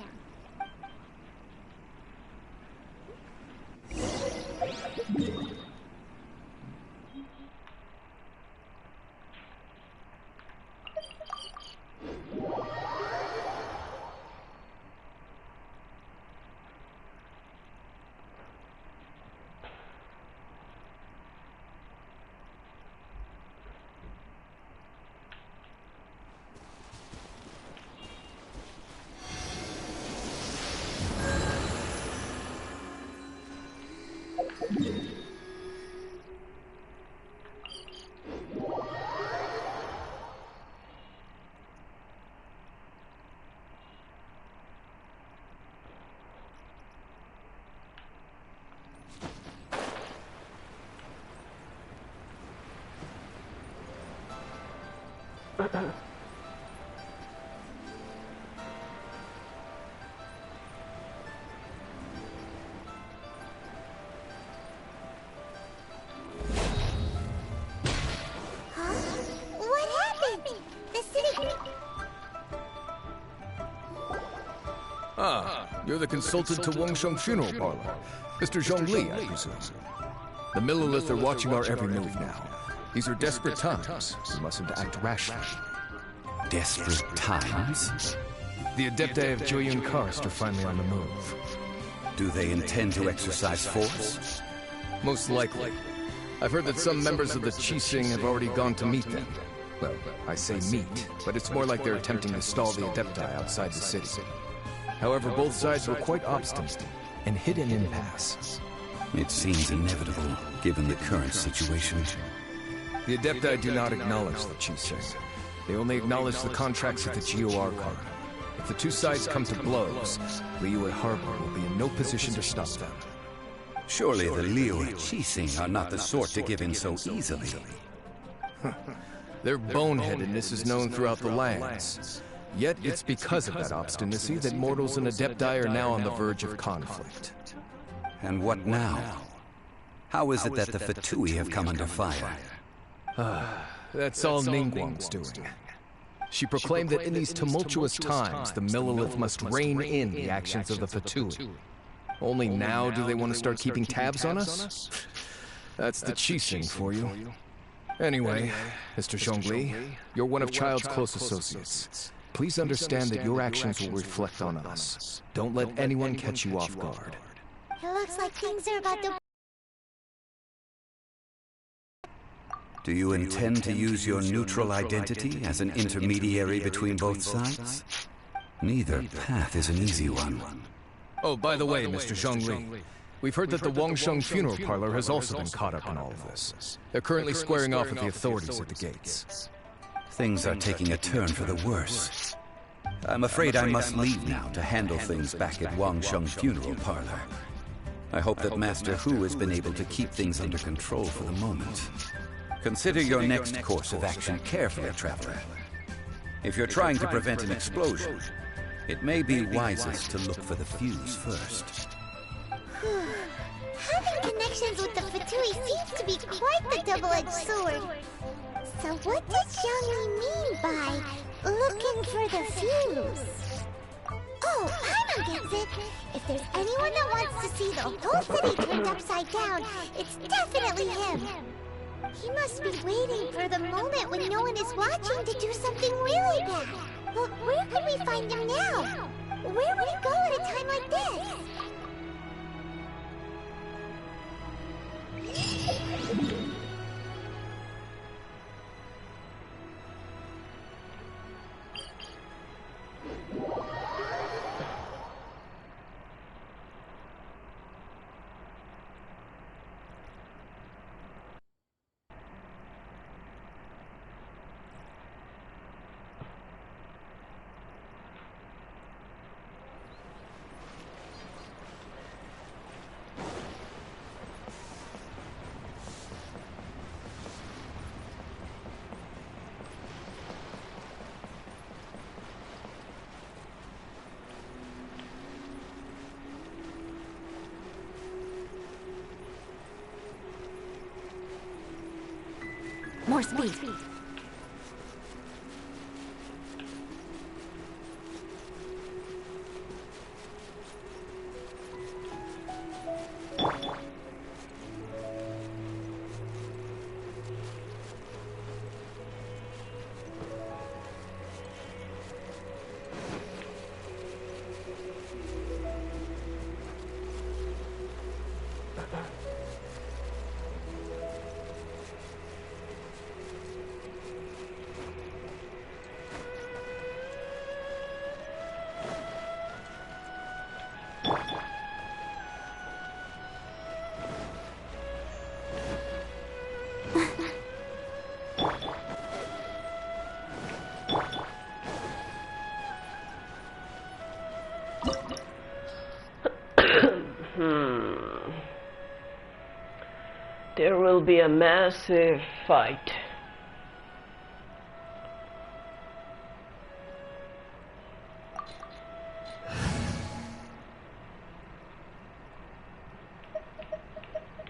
Speaker 14: You're the consultant to Wangsheng Funeral Parlor. Mr. Zhongli, I presume. The Millilith are watching our every move now. These are desperate times. We mustn't act rashly.
Speaker 13: Desperate times?
Speaker 14: The Adepti of Joyun Karst are finally on the move.
Speaker 13: Do they intend to exercise force?
Speaker 14: Most likely. I've heard that some members of the Qixing have already gone to meet them. Well, I say meet, but it's more like they're attempting to stall the Adepti outside the city. However, both sides were quite obstinate and hit an impasse.
Speaker 13: It seems inevitable, given the current situation.
Speaker 14: The Adepti do not acknowledge the Qixing. They only acknowledge the contracts at the Geo Archon. If the two sides come to blows, Liyue Harbor will be in no position to stop them.
Speaker 13: Surely the Liyue Qixing are not the sort to give in so easily.
Speaker 14: Their boneheadedness is known throughout the lands. Yet it's because of that obstinacy that mortals and Adepti are now on the verge of conflict.
Speaker 13: And what now? How is it that the Fatui have come under fire?
Speaker 14: That's all Ningguang's doing. She proclaimed that in these tumultuous times, the Millilith must rein in the actions of the Fatui. Only now do they want to start keeping tabs on us? That's the Qixing for you. Anyway, Mr. Zhongli, you're one of Child's close associates. Please understand that your actions will reflect on us. Don't let anyone catch you off guard.
Speaker 3: It looks like things are about to...
Speaker 13: Do you intend to use your neutral identity as an intermediary between both sides? Neither path is an easy one.
Speaker 14: Oh, by the way, Mr. Zhongli, we've heard that the Wangsheng Funeral Parlor has also been caught up in all of this. They're currently squaring off with the authorities at the gates.
Speaker 13: Things are taking a turn for the worse. I'm afraid I must leave now to handle things back at Wangsheng Funeral Parlor. I hope that Master Hu has been able to keep things under control for the moment. Consider your next course of action carefully, Traveler. If you're trying to prevent an explosion, it may be wisest to look for the fuse first.
Speaker 3: Having connections with the Fatui seems to be quite the double-edged sword. So what does Xiangli mean by looking for the fuse? Oh, Paimon gets it! If there's anyone that wants to see the whole city turned upside down, it's definitely him! He must be waiting for the moment when no one is watching to do something really bad. But where could we find him now? Where would he go at a time like this?
Speaker 1: More speed.
Speaker 2: There will be a massive fight.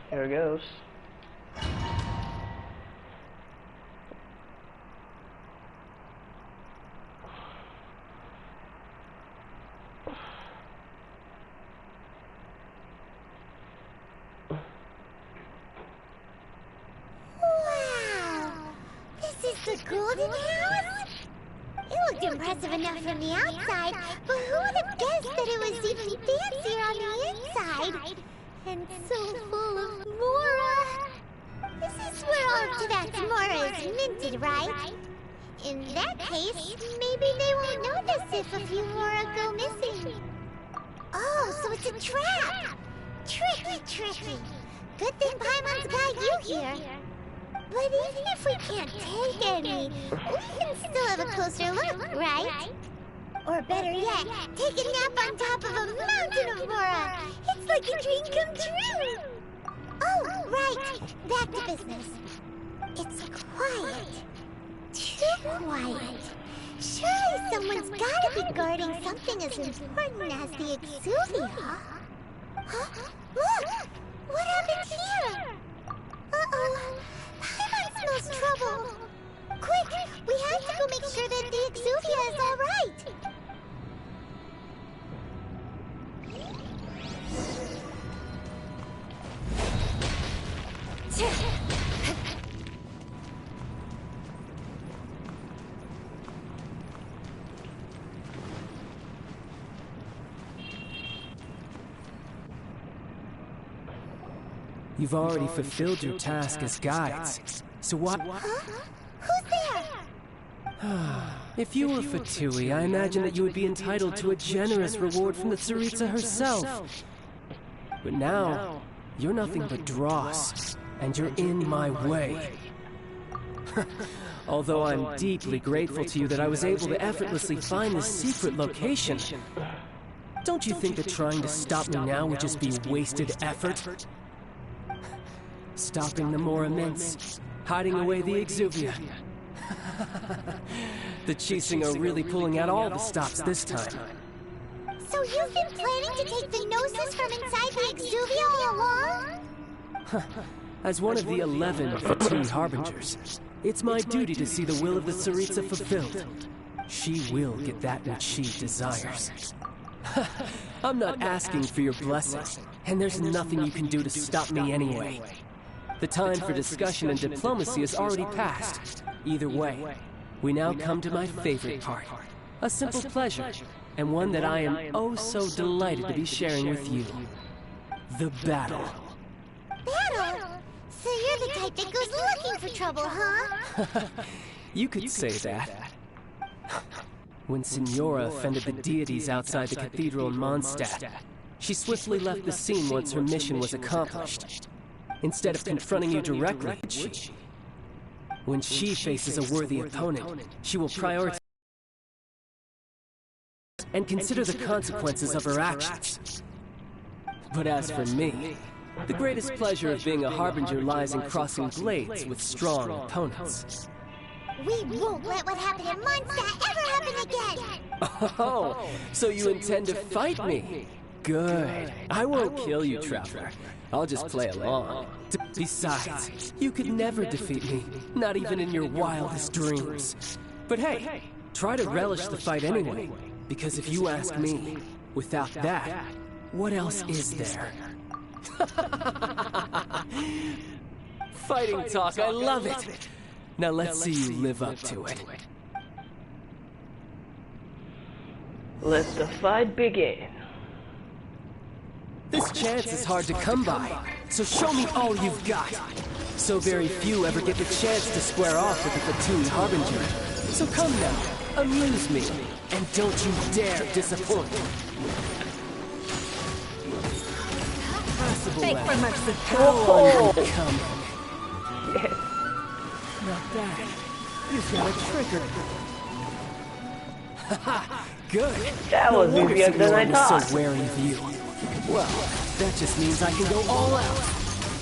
Speaker 2: Here goes.
Speaker 3: Golden house? It looked impressive enough from the outside, but who would have guessed that it was even fancier on the inside? And so full of Mora. This is where all of Teyvat's Mora is minted, right? In that case, maybe they won't notice if a few Mora go missing. Oh, so it's a trap! Tricky. Good thing Paimon's got you here. But even if we can't take any, we can still have a closer look, right? Or better yet, take a nap on top of a mountain of Mora. It's like a dream come true. Oh, right. Back to business. It's quiet. Too quiet. Surely someone's gotta be guarding something as important as the Exuvia. Huh? Look! What happened here? Uh-oh. Paimon smells trouble. Quick! We have to go make sure that the Exuvia is all right.
Speaker 9: You've already fulfilled your task as guides, so what?
Speaker 3: Huh? Who's there?
Speaker 9: If you were Fatui, I imagine that you would be entitled to a generous reward from the Tsaritsa herself. But now, you're nothing but dross, and you're in my way. Although I'm deeply grateful to you that I was able to effortlessly find this secret location, don't you think that trying to stop me now would just be wasted effort? Stopping the Mora Mints, hiding away the Exuvia. The chasing are really pulling out all the stops this time.
Speaker 3: So you've been planning to take the Gnosis from inside the Exuvia all along?
Speaker 9: As one of the 11 Fatui Harbingers, it's my duty to see the will of the Tsaritsa fulfilled. She will get that which she desires. I'm not asking for your blessing, and there's nothing you can do to stop me anyway. The time for discussion and diplomacy has already passed. Either way, we now come to my favorite part. A simple pleasure, and one that I am oh so delighted to be sharing with you. The battle.
Speaker 3: Battle? So you're the type that goes looking for trouble, huh?
Speaker 9: You could say that. When Signora offended the deities outside the cathedral in Mondstadt, she swiftly left the scene once her mission was accomplished. Instead of confronting you directly, when she faces a worthy opponent, she will prioritize and consider the consequences of her actions. But as for me, the greatest pleasure of being a Harbinger lies in crossing blades with strong opponents.
Speaker 3: We won't let what happened in Mondstadt ever happen again!
Speaker 9: Oh, so you intend to fight me? Good. I won't kill you, Traveler. I'll just play along. Besides, you could never defeat me, not even in your wildest dreams. But hey, try to relish the fight anyway, because if you ask me, without that, what else is there? Fighting talk, I love it! Now let's see you live up to it.
Speaker 2: Let the fight begin.
Speaker 9: This chance is hard to come by, so show me all you've got. So very few ever get the chance to square off with the Fatui Harbinger. So come now, amuse me, and don't you dare disappoint.
Speaker 11: Beg for mercy.
Speaker 9: How on you come?
Speaker 2: Yes.
Speaker 9: Not bad. You've got a trigger. Haha, good.
Speaker 2: That was easier than I thought.
Speaker 9: So wary of you. Well, that just means I can go all out.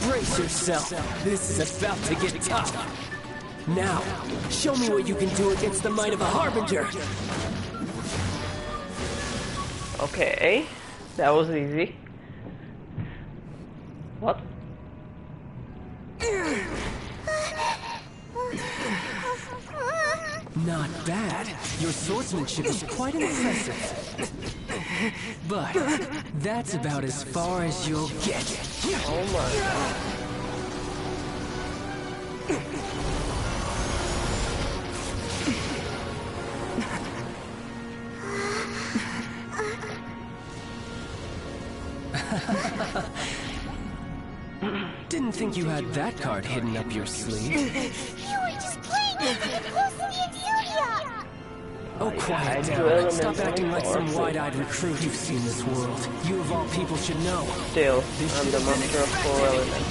Speaker 9: Brace yourself. This is about to get tough. Now, show me what you can do against the might of a Harbinger.
Speaker 2: Okay, that was easy. What?
Speaker 9: Not bad. Your swordsmanship is quite impressive. But that's about as far as you'll get.
Speaker 2: Oh my god.
Speaker 9: Didn't think you had that card hidden up your sleeve.
Speaker 3: You were just playing it to get close to the Exuvia!
Speaker 9: Oh, quiet down. Stop acting like some wide-eyed recruit. You've seen this world. You of all people should know.
Speaker 2: Still, I'm the master of 4 elements.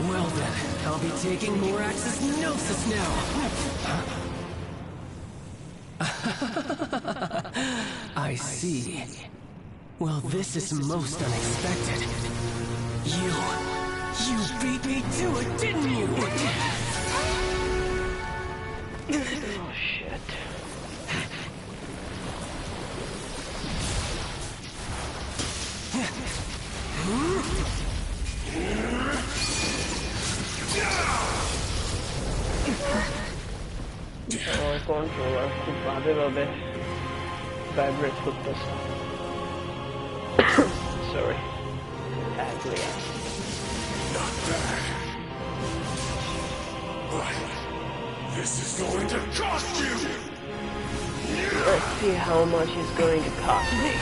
Speaker 9: Well then, I'll be taking Morax's Gnosis now. I see. Well, this is most unexpected. You beat me to it, didn't you?
Speaker 2: Oh shit. Oh, controller খুব বাজেভাবে vibrate করতেছে. Sorry. Badly.
Speaker 15: Not bad. But this is going to cost you!
Speaker 2: Let's see how much it's going to cost me.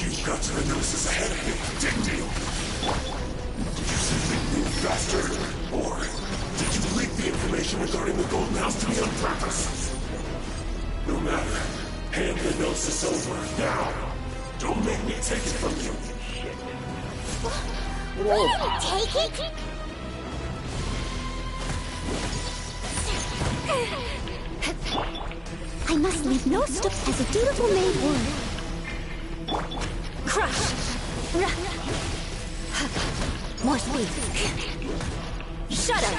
Speaker 15: You got to the Gnosis ahead of me, didn't you? Did you simply move faster? Or did you leak the information regarding the Golden House to me on purpose? No matter. Hand the Gnosis over, now! Don't make me take it from you!
Speaker 3: We didn't take it! I must leave no step as a dutiful maid would. Crush! More speed. Shut up!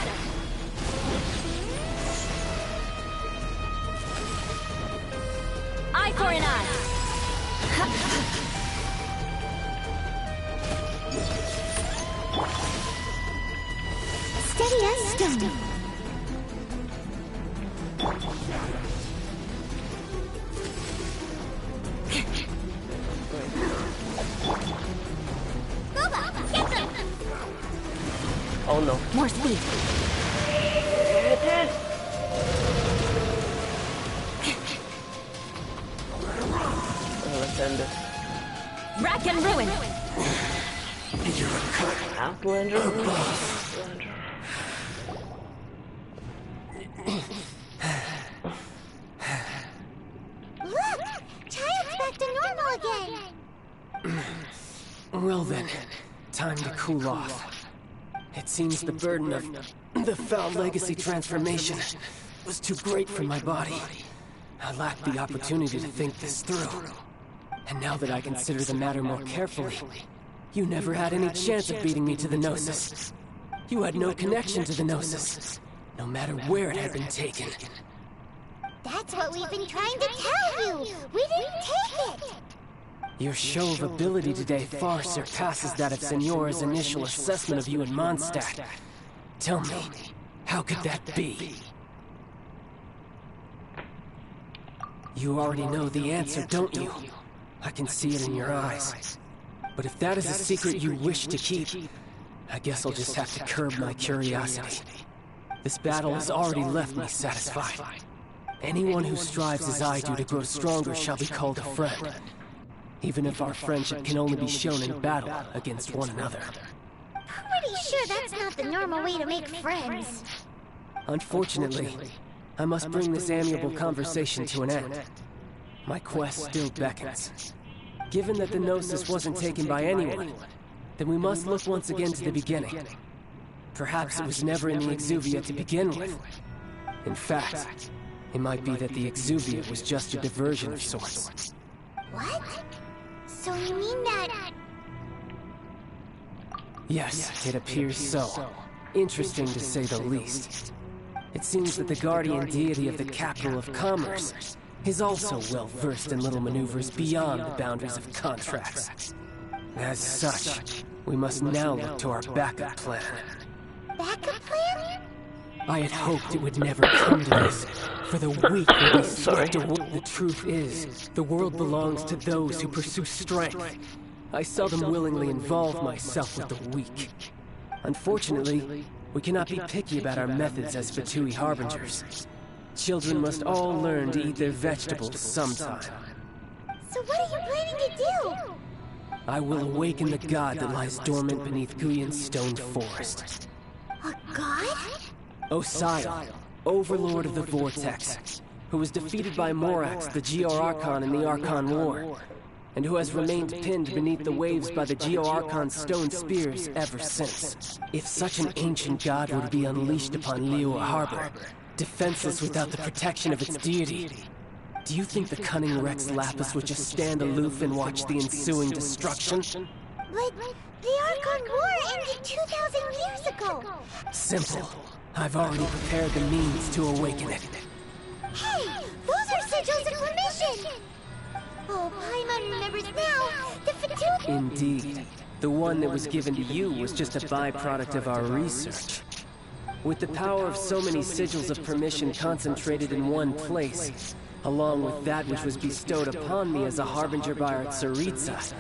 Speaker 3: Eye for an eye! Steady as stone.
Speaker 2: Oh no.
Speaker 3: More speed.
Speaker 2: Let's end this.
Speaker 3: Rack and ruin.
Speaker 2: Outlander?
Speaker 3: Look! Child's back to normal again.
Speaker 9: Well then, time to cool off. It seems the burden of the foul legacy transformation was too great for my body. I lacked the opportunity to think this through. And now that I consider the matter more carefully, you never had any chance of beating me to the Gnosis. You had no connection to the Gnosis, no matter where it had been taken.
Speaker 3: That's what we've been trying to tell you! We didn't take it!
Speaker 9: Your show of ability today far surpasses that of Signora's initial assessment of you in Mondstadt. Tell me, how could that be? You already know the answer, don't you? I can see it in your eyes. But if that is a secret you wish to keep, I guess I'll just have to curb my curiosity. This battle has already left me satisfied. Anyone who strives as I do to grow stronger shall be called a friend. Even if our friendship can only be shown in battle against one another.
Speaker 3: Pretty sure that's not the normal way to make friends.
Speaker 9: Unfortunately, I must bring this amiable conversation to an end. My quest still beckons. Given that the Gnosis wasn't taken by anyone, then we must look once again to the beginning. Perhaps it was never in the Exuvia to begin with. In fact, it might be that the Exuvia was just a diversion of sorts.
Speaker 3: What? So you mean that...
Speaker 9: Yes, it appears so. Interesting to say the least. It seems that the guardian deity of the capital of commerce is also well versed in little maneuvers beyond the boundaries of contracts. As such, we must now look to our backup plan.
Speaker 3: Backup plan?
Speaker 9: I had hoped it would never come to this, for the weak will be swept away. The truth is, the world belongs to those who pursue strength. I seldom willingly involve myself with the weak. Unfortunately, we cannot be picky about our methods as Fatui Harbingers. Children must all learn to eat their vegetables sometime.
Speaker 3: So what are you planning to do?
Speaker 9: I will awaken the god that lies dormant beneath Guyon's stone forest.
Speaker 3: A god?
Speaker 9: Osial, overlord of the Vortex, who was defeated by Morax, the Geo-Archon in the Archon War, and who has remained pinned beneath the waves by the Geo-Archon's stone spears ever since. If such an ancient god were to be unleashed upon Liyue Harbor, defenseless without the protection of its deity, do you think the cunning Rex Lapis would just stand aloof and watch the ensuing destruction?
Speaker 3: But the Archon War ended 2,000 years ago!
Speaker 9: Simple. I've already prepared the means to awaken it.
Speaker 3: Hey! Those are sigils of permission! Oh, Paimon remembers now! The Fatui...
Speaker 9: Indeed. The one that was given to you was just a byproduct of our research. With the power of so many sigils of permission concentrated in one place, along with that which was bestowed upon me as a harbinger by our Tsaritsa,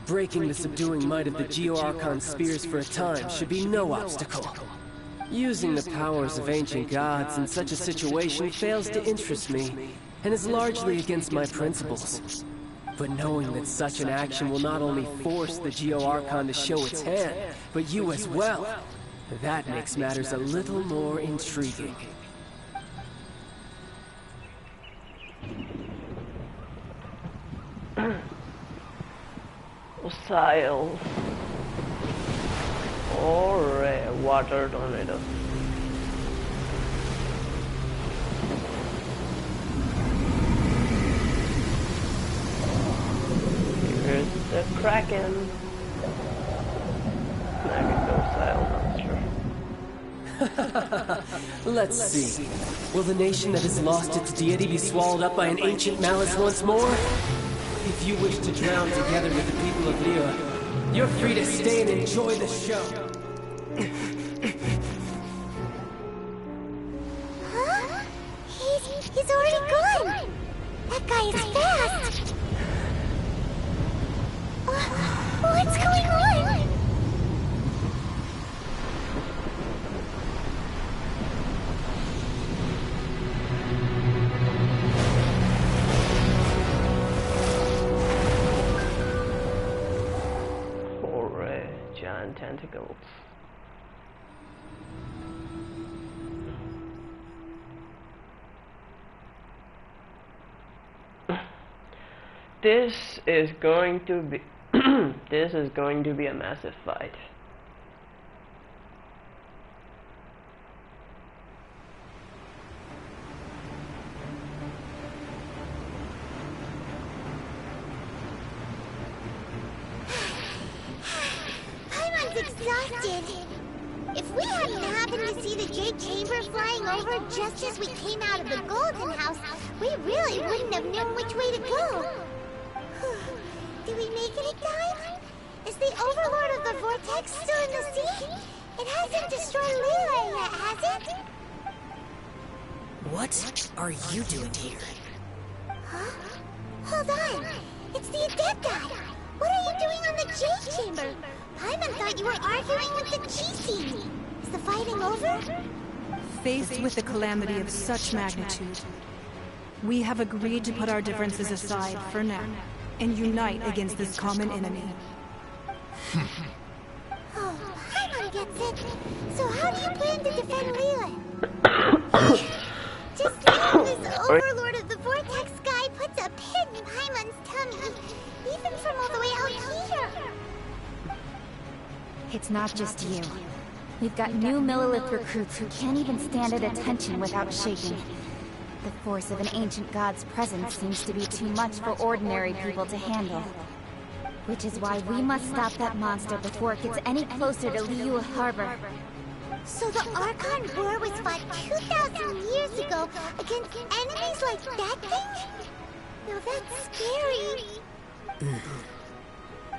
Speaker 9: breaking the subduing might of the Geo-Archon spears for a time should be no obstacle. Using the powers of ancient gods in such a situation fails to interest me, and is largely against my principles. But knowing that such an action will not only force the Geo-Archon to show its hand, but you as well, that makes matters a little more intriguing.
Speaker 2: Sails. Or water tornado. Here's the Kraken.
Speaker 9: Let's see. Will the nation that has lost its deity be swallowed up by an ancient malice once more? If you wish to drown together with the people of Liyue, you're free to stay and enjoy the show.
Speaker 3: Huh? He's already gone! That guy is fast! What's going on?
Speaker 2: Giant tentacles. This is going to be this is going to be a massive fight.
Speaker 3: Exhausted. If we hadn't happened to see the Jade Chamber flying over just as we came out of the Golden House, we really wouldn't have known which way to go. Did we make it in time? Is the Overlord of the Vortex still in the sea? It hasn't destroyed Liyue yet, has it?
Speaker 16: What are you doing here?
Speaker 3: Huh? Hold on. It's the Adepti. What are you doing on the Jade Chamber? Paimon thought you were arguing with the Chi. Is the fighting over?
Speaker 11: Faced with the calamity of such magnitude, we have agreed to put our differences aside for now and unite against this common enemy.
Speaker 3: Oh, Paimon gets it. So how do you plan to defend Liyue? Just seeing this Overlord of the Vortex guy puts a pit in Paimon's tummy, even from all the way out here.
Speaker 1: It's not just you. We've got new Millilith recruits who can't even stand at attention without shaking. The force of an ancient god's presence seems to be too much for ordinary people to handle. Which is why we must stop that monster before it gets any closer to Liyue Harbor.
Speaker 3: So the Archon War was fought 2,000 years ago against enemies like that thing? Now that's scary.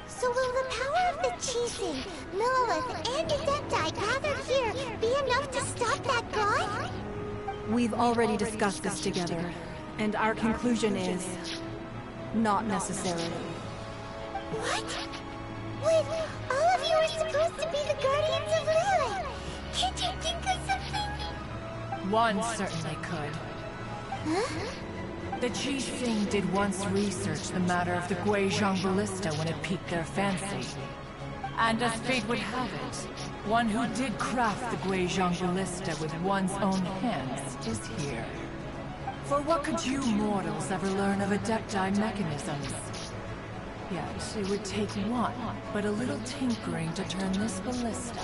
Speaker 3: So will the power of the Chi, Millilith, and Adepti gathered here be enough to stop that god?
Speaker 11: We've already discussed this together, and our conclusion is... not necessarily.
Speaker 3: What? Wait, all of you are supposed to be the Guardians of Liyue! Can't you think of something?
Speaker 17: One certainly could.
Speaker 3: Huh?
Speaker 17: The Chi Sing did once research the matter of the Guizhong Ballista when it piqued their fancy. And as fate would have it, one who did craft the Guizhong Ballista with one's own hands is here. For what could you mortals ever learn of Adepti mechanisms? Yet it would take one, but a little tinkering to turn this ballista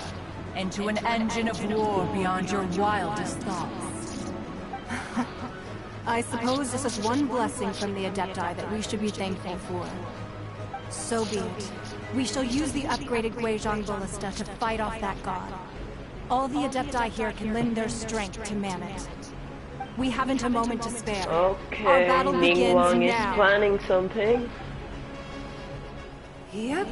Speaker 17: into an engine of war beyond your wildest thoughts.
Speaker 11: I suppose this is one blessing from the Adepti that we should be thankful for. So be it. We shall use the upgraded Guizhong Ballista to fight off that god. All the Adepti here can lend their strength to man it. We haven't a moment to spare.
Speaker 2: Okay,
Speaker 11: our battle begins
Speaker 2: Ningguang is
Speaker 11: now.
Speaker 2: planning something.
Speaker 11: Yep.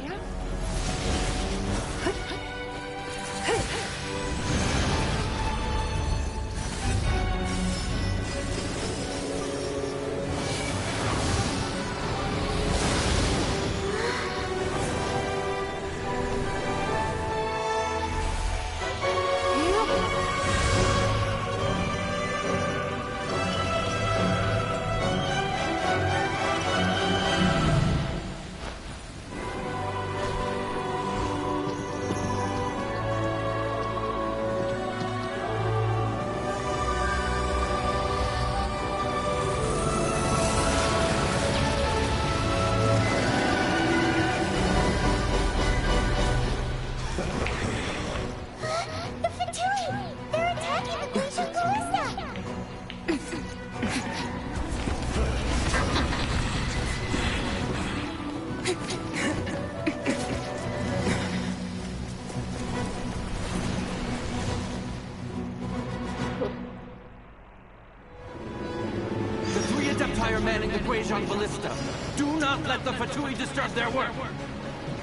Speaker 18: Guizhong Ballista. Do not let the Fatui disturb their work.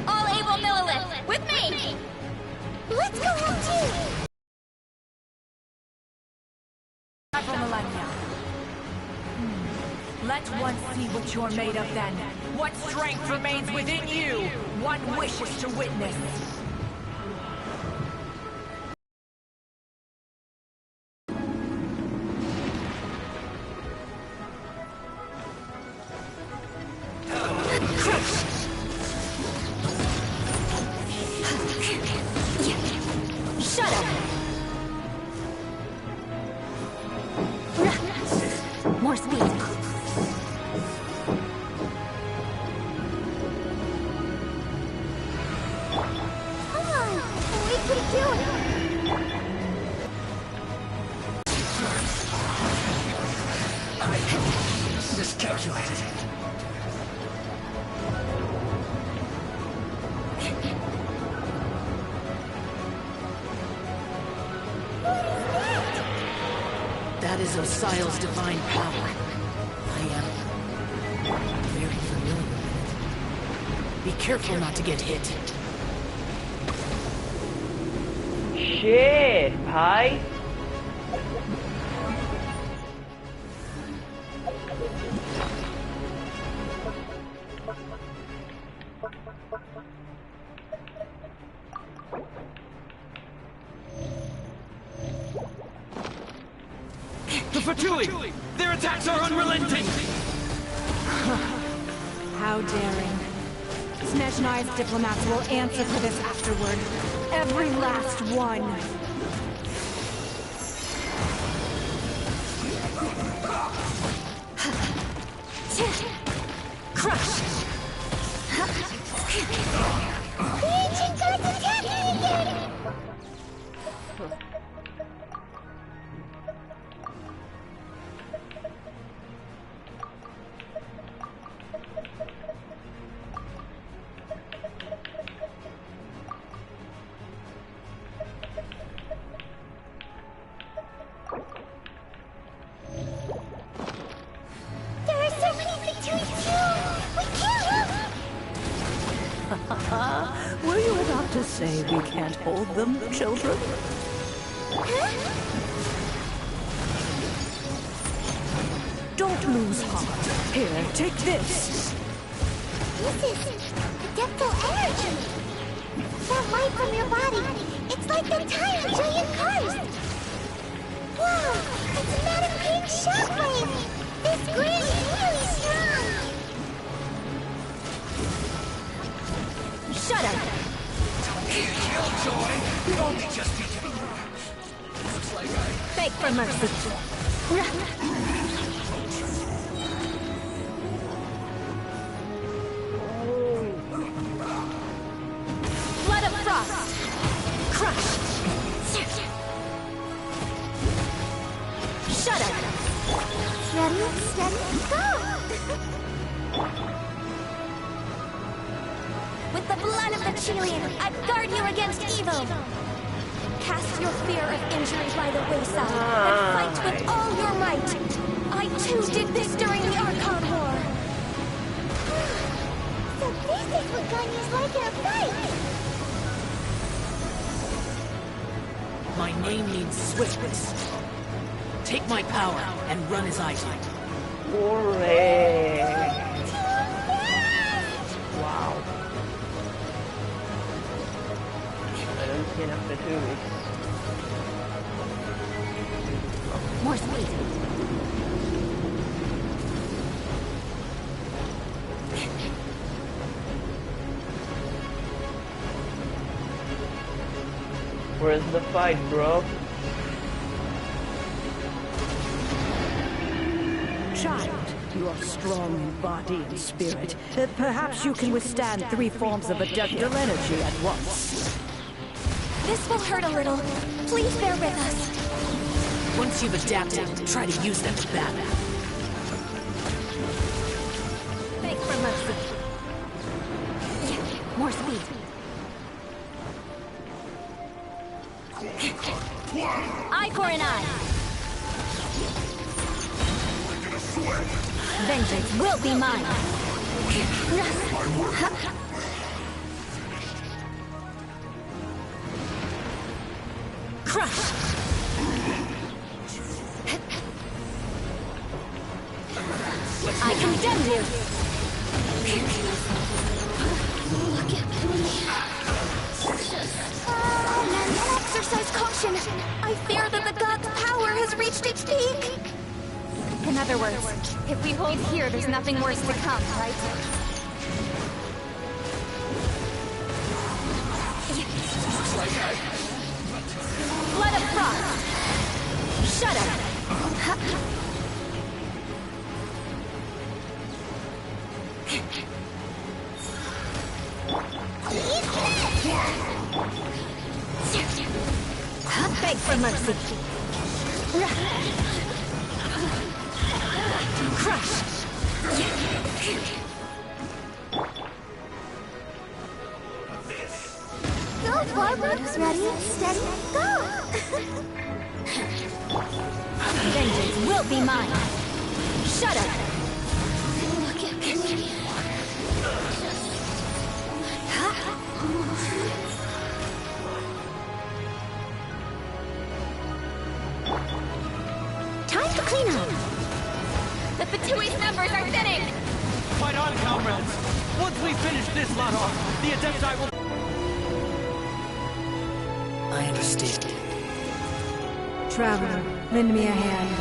Speaker 3: All able Millilith, with me! Let's go help too!
Speaker 17: Several millennia. Let one see what you're made of then. What strength remains within you? One wishes to witness.
Speaker 3: Shut up! More speed. Come on! We can do it!
Speaker 15: I miscalculated.
Speaker 16: That is Osial's divine power. I am very familiar with it. Be careful not to get hit.
Speaker 2: Shit, Pi.
Speaker 18: The Fatui! Their attacks are unrelenting!
Speaker 11: How daring. Snezhnai's diplomats will answer for this afterward. Every last one.
Speaker 3: Crush! The ancient gods attacking again! There are so many victories too! We can't!
Speaker 19: Were you about to say we can't hold them, children? Don't lose heart. Here, take this.
Speaker 3: This is adeptal energy! That light from your body, it's like the time of Julian Karst! Wow! It's a Madame Pink shockwave! This grid is really strong! Shut up!
Speaker 15: Killjoy! We only just need to... Looks like I...
Speaker 3: Beg for mercy. Blood of Frost! Crush! Shut up! Ready, steady, go! With the blood of the Chilean, I guard you against evil! Cast your fear of injury by the wayside, and fight with all your might! I too did this during the Archon War! So this is what Ganya's like in a fight!
Speaker 16: My name means swiftness. Take my power and run as I do.
Speaker 2: Hooray! Wow. I don't see enough Fatui.
Speaker 3: More speed.
Speaker 2: Where's the fight, bro?
Speaker 19: Child, you are strong in body and spirit. Perhaps you can withstand 3 forms of adeptal energy at once.
Speaker 12: This will hurt a little. Please bear with us.
Speaker 16: Once you've adapted, try to use them to battle.
Speaker 3: Thanks for mercy. More speed. Eye for an eye. Vengeance
Speaker 1: will be mine.
Speaker 16: Crush!
Speaker 1: I condemn you! Exercise caution! I fear that the god's power has reached its peak! In other words, if we hold here, there's nothing worse to come, right? Blood of Frost! Shut up! Beg for mercy. Crush.
Speaker 3: Go forward, ready, steady, go!
Speaker 1: Vengeance will be mine. Shut up.
Speaker 3: Time to clean up.
Speaker 1: The Fatui's numbers are thinning.
Speaker 18: Fight on, comrades! Once we finish this lot off, the Adepti will...
Speaker 16: I understand.
Speaker 11: Traveler, lend me a hand.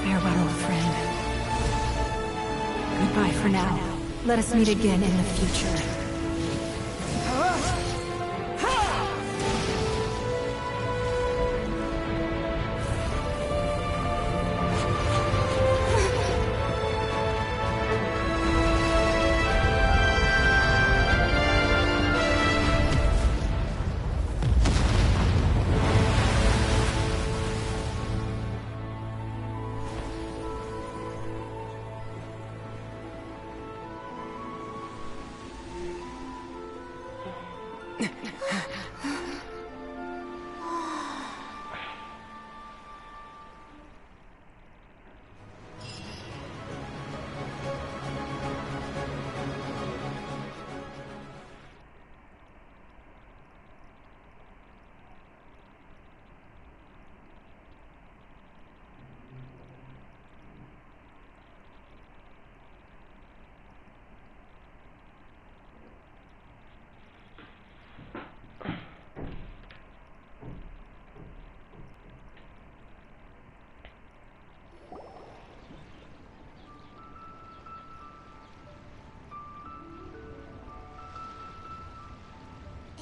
Speaker 11: Farewell, old friend. Goodbye for now. Let us meet again in the future.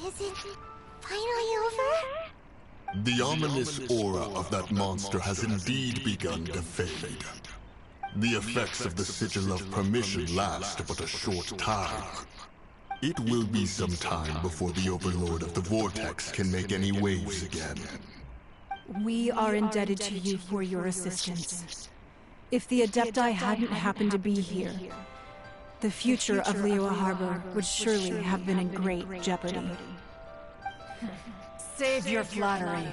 Speaker 3: Is it finally over?
Speaker 15: The ominous aura of that monster has indeed begun to fade. The effects of the Sigil of Permission last but a short time. It will be some time before the Overlord of the Vortex can make any waves again.
Speaker 11: We are indebted to you for your assistance. If the Adepti hadn't happened to be here, the future of Liyue Harbor would surely have been in great jeopardy.
Speaker 17: Save your flattery.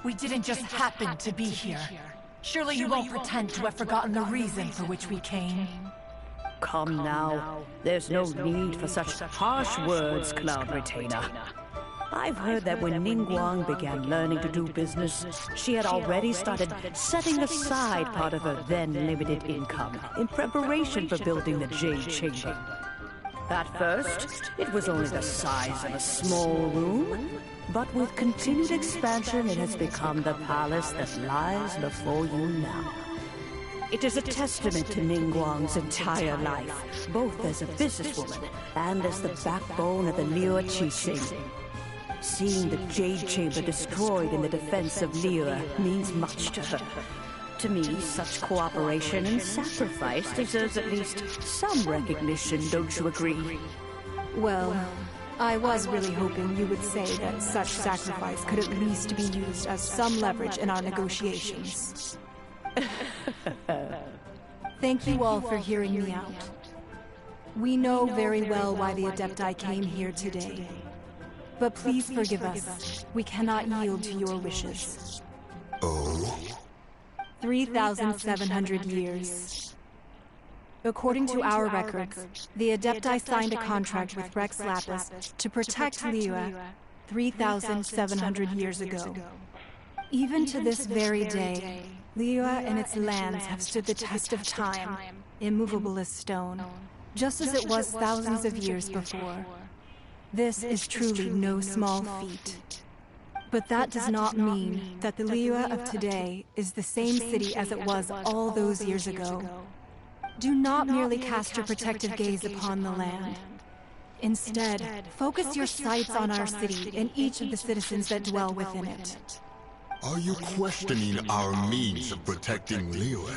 Speaker 17: We didn't just happen to be here. Surely you won't pretend to have forgotten the reason for which we came.
Speaker 19: Come now. There's no need for such harsh words, Cloud Retainer. I've heard that when Ningguang began learning to do business, she had already started setting aside part of her then limited income in preparation for building the Jade Chamber. At first, it was only the size of a small room, but with continued expansion, it has become the palace that lies before you now. It is a testament to Ningguang's entire life, both as a businesswoman and as the backbone of the Liyue Qixing. Seeing the Jade Chamber destroyed in the defense of Liyue means much to her. To me, such cooperation and sacrifice deserves at least some recognition, don't you agree?
Speaker 11: Well, I was really hoping you would say that such sacrifice could at least be used as some leverage in our negotiations. Thank you all for hearing me out. We know very well why the Adepti came here today. But please forgive us. We cannot yield to your wishes.
Speaker 15: Oh?
Speaker 11: 3,700 years. According to our records, the Adepti signed a contract with Rex Lapis to protect Liyue 3,700 years ago. Even to this very day, Liyue and its lands have stood the test of time, immovable as stone, just as it was thousands of years before. This is truly no small feat. But that does not mean that the Liyue of today is the same city as it was all those years ago. Do not merely cast your protective gaze upon the land. Instead, focus your sights on our city and each of the citizens that dwell within it.
Speaker 15: Are you questioning our means of protecting Liyue?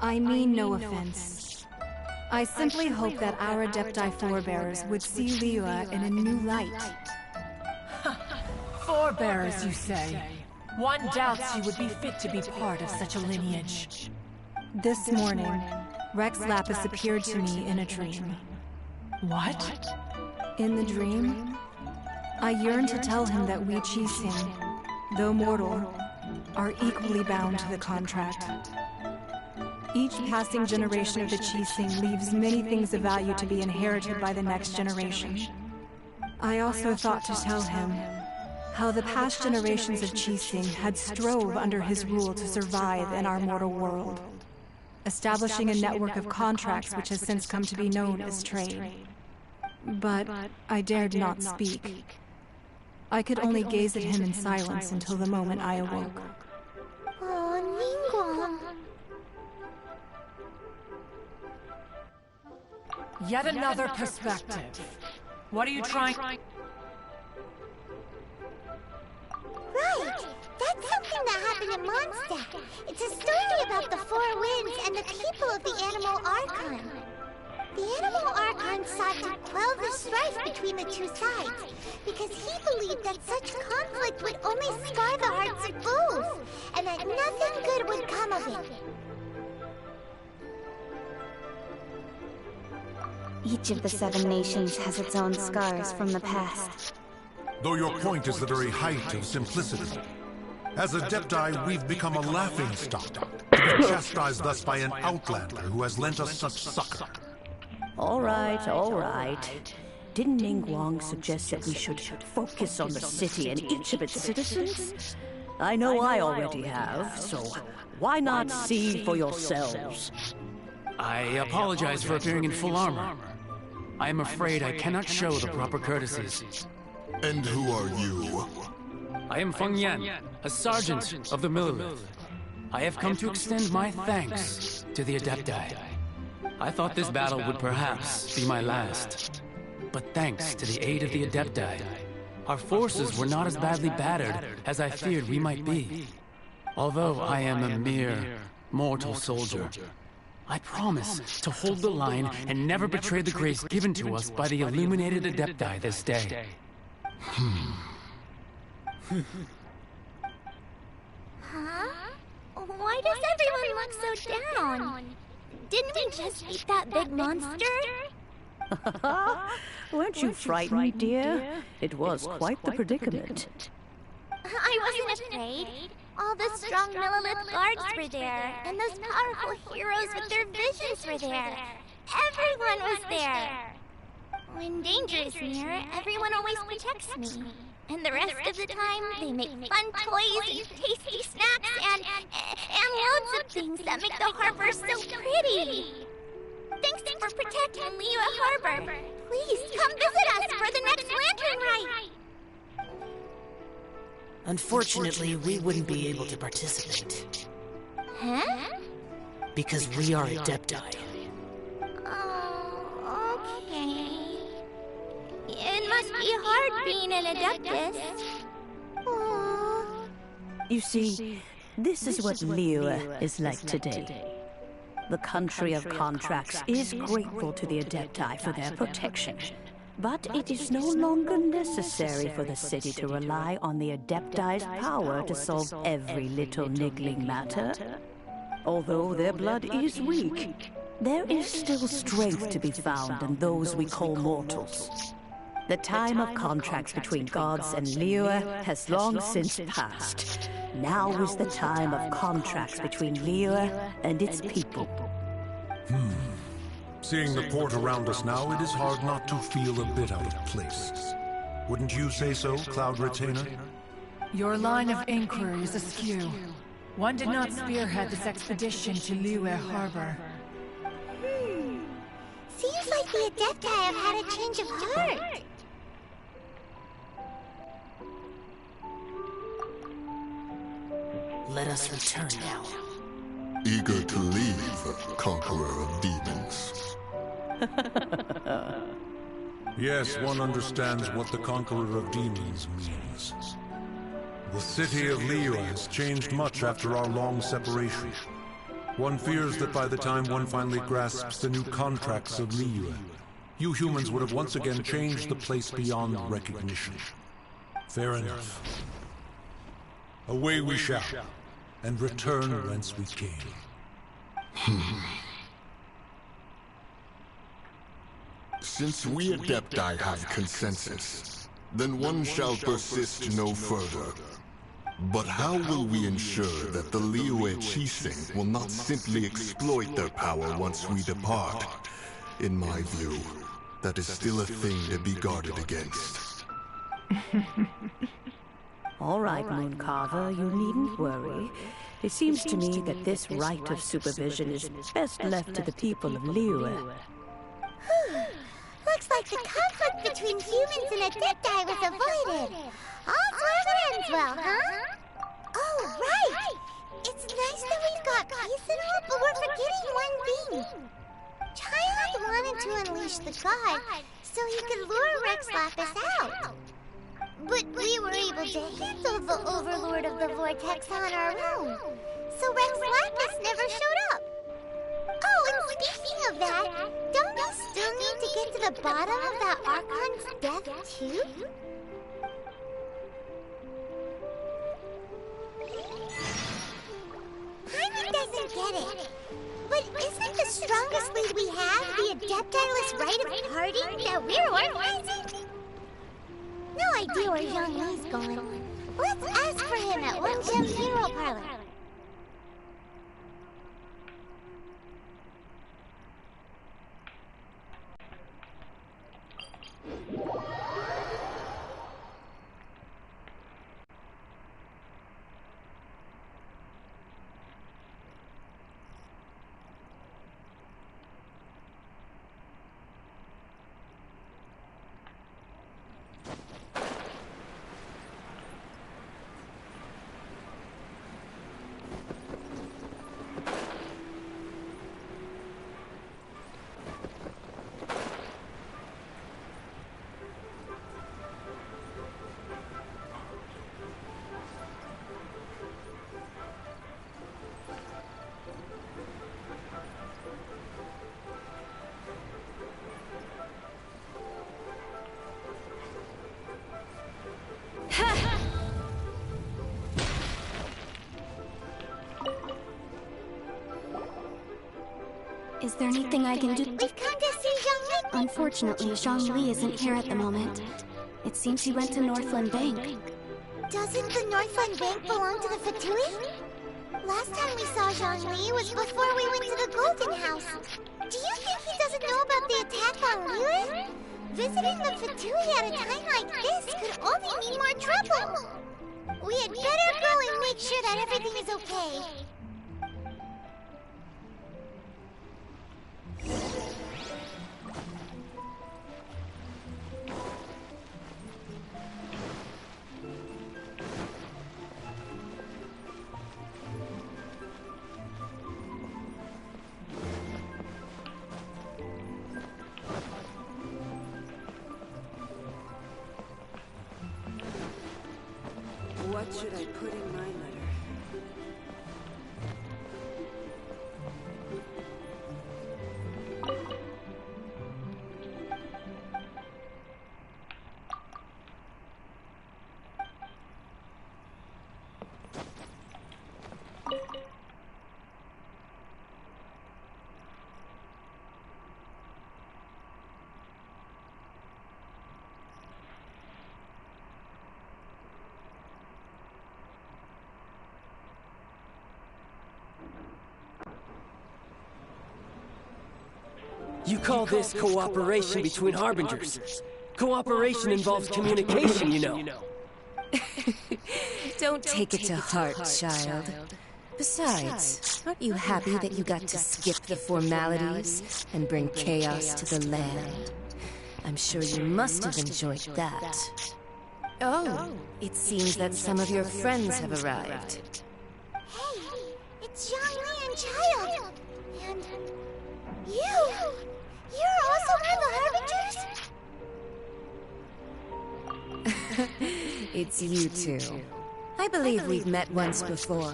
Speaker 11: I mean no offense. I simply hope that our Adepti forebears would see Liyue in a new light.
Speaker 17: Forebearers, you say? One doubts you would be fit to be part of such a lineage.
Speaker 11: This morning, Rex Lapis appeared to me in a dream.
Speaker 17: What?
Speaker 11: In the dream, I yearned to tell him that we Qixing, though mortal, are equally bound to the contract. Each passing generation of the Qixing leaves many things of value to be inherited by the next generation. I also thought to tell him how the past generations of Qixing had strove under his rule to survive in our mortal world, establishing a network of contracts which has since come to be known as trade. But I dared not speak. I could only gaze at him in silence until the moment I awoke.
Speaker 3: Oh, Ningguang.
Speaker 17: Yet another perspective. What are you trying...
Speaker 3: Right! That's something that happened in Mondstadt. It's a story about the Four Winds and the people of the Animal Archon. The Animal Archon sought to quell the strife between the two sides, because he believed that such conflict would only scar the hearts of both, and that nothing good would come of it.
Speaker 1: Each of the 7 nations has its own scars from the past.
Speaker 20: Though your point is the very height of simplicity. As Adepti, we've become a laughingstock, to be chastised thus by an outlander who has lent us such succor.
Speaker 19: All right, all right. Didn't Ningguang suggest that we should focus on the city and each of its citizens? I know I already have, so why not see for yourselves?
Speaker 5: I apologize for appearing in full armor. I am afraid I cannot show the proper courtesies.
Speaker 15: And who are you?
Speaker 5: I am Feng Yan, a sergeant of the Millelith. I have come to extend my thanks to the Adepti. I thought this battle would perhaps be my last. But thanks to the aid of the Adepti, our forces were not as badly battered as I feared we might be. Although I am a mere mortal soldier, I promise to hold the line and never betray the grace given to us by the illuminated Adepti this day.
Speaker 3: Huh? Why does everyone look so down? Didn't we just beat that big monster?
Speaker 19: Weren't you frightened, dear? It was quite the predicament.
Speaker 3: I wasn't afraid. All the strong Millelith guards were there, and those powerful heroes with their visions were there. Everyone was there. When danger is near, everyone always protects me. And the rest of the time, they make fun toys, eat tasty snacks, and loads of things that make the harbor so pretty. Thanks for protecting Liyue Harbor. Please come visit us for the next lantern rite.
Speaker 16: Unfortunately, we wouldn't be able to participate.
Speaker 3: Huh?
Speaker 16: Because we are Adepti.
Speaker 3: Oh, okay. It must be hard being an Adeptus. Aww.
Speaker 19: You see, this is what Liyue is like today. The country of contracts is grateful to the Adepti for their protection. But it is no longer necessary for the city to rely on the Adepti's power to solve every little niggling matter. Although their blood is weak, there is still strength to be found in those we call mortals. The time of contracts between gods and Liyue has long since passed, Now is the time of contracts between Liyue and its people.
Speaker 20: Seeing the port around us now, it is hard not to feel a bit out of place. Wouldn't you say so, Cloud Retainer?
Speaker 17: Your line of inquiry is askew. One did not spearhead this expedition to Liyue Harbor.
Speaker 3: Seems like the Adepti have had a change of heart.
Speaker 16: Let us return now.
Speaker 15: Eager to leave, Conqueror of Demons.
Speaker 20: Yes, one understands what the Conqueror of Demons means. The city of Liyue has changed much after our long separation. One fears that by the time one finally grasps the new contracts of Liyue, you humans would have once again changed the place beyond recognition. Fair enough. Away we shall, and return whence we came.
Speaker 15: Since we Adepti have consensus, then one shall persist no further. But how will we ensure that the Liyue Chising will not simply exploit their power once we depart? In my view, that is still a thing to be guarded against.
Speaker 19: All right, Mooncarver, you needn't worry. It seems to me that this right of supervision is best left to the people of Liyue.
Speaker 3: Looks like the conflict between humans and Adepti was avoided. All's well that ends well, huh? Oh, right! It's nice that we've got peace and all, but we're forgetting one thing. Child wanted to unleash the god, so he could lure Rex Lapis out. But we were able to handle the Overlord of the Vortex on our own, so Rex Lapis never showed up. Oh, and speaking of that, don't we still need to get to the bottom of that Archon's death, too? Paimon doesn't get it. But isn't the strongest lead we have the Adepti-less rite of parting that we're organizing? No idea where Zhang Li's going. Let's ask for him at One Gem Hero Parlor.
Speaker 1: Is there anything I can do?
Speaker 3: We've come to see Zhang Li.
Speaker 1: Unfortunately, Zhang Li isn't here at the moment. It seems he went to Northland Bank.
Speaker 3: Doesn't the Northland Bank belong to the Fatui? Last time we saw Zhang Li was before we went to the Golden House. Do you think he doesn't know about the attack on Liyue? Visiting the Fatui at a time like this could only mean more trouble. We had better go and make sure that everything is okay.
Speaker 21: What should I put in my letter?
Speaker 9: You call this cooperation between Harbingers. Cooperation involves communication, you know.
Speaker 4: Don't take it to heart, child. Besides, aren't you happy that you got to skip the formalities and bring chaos to the land? I'm sure you must have enjoyed that. Oh, it seems that some of your friends have arrived.
Speaker 3: Hey, it's Zhongli and Child. And you're also one of the Harbingers?
Speaker 4: It's you two. I believe we've met once before.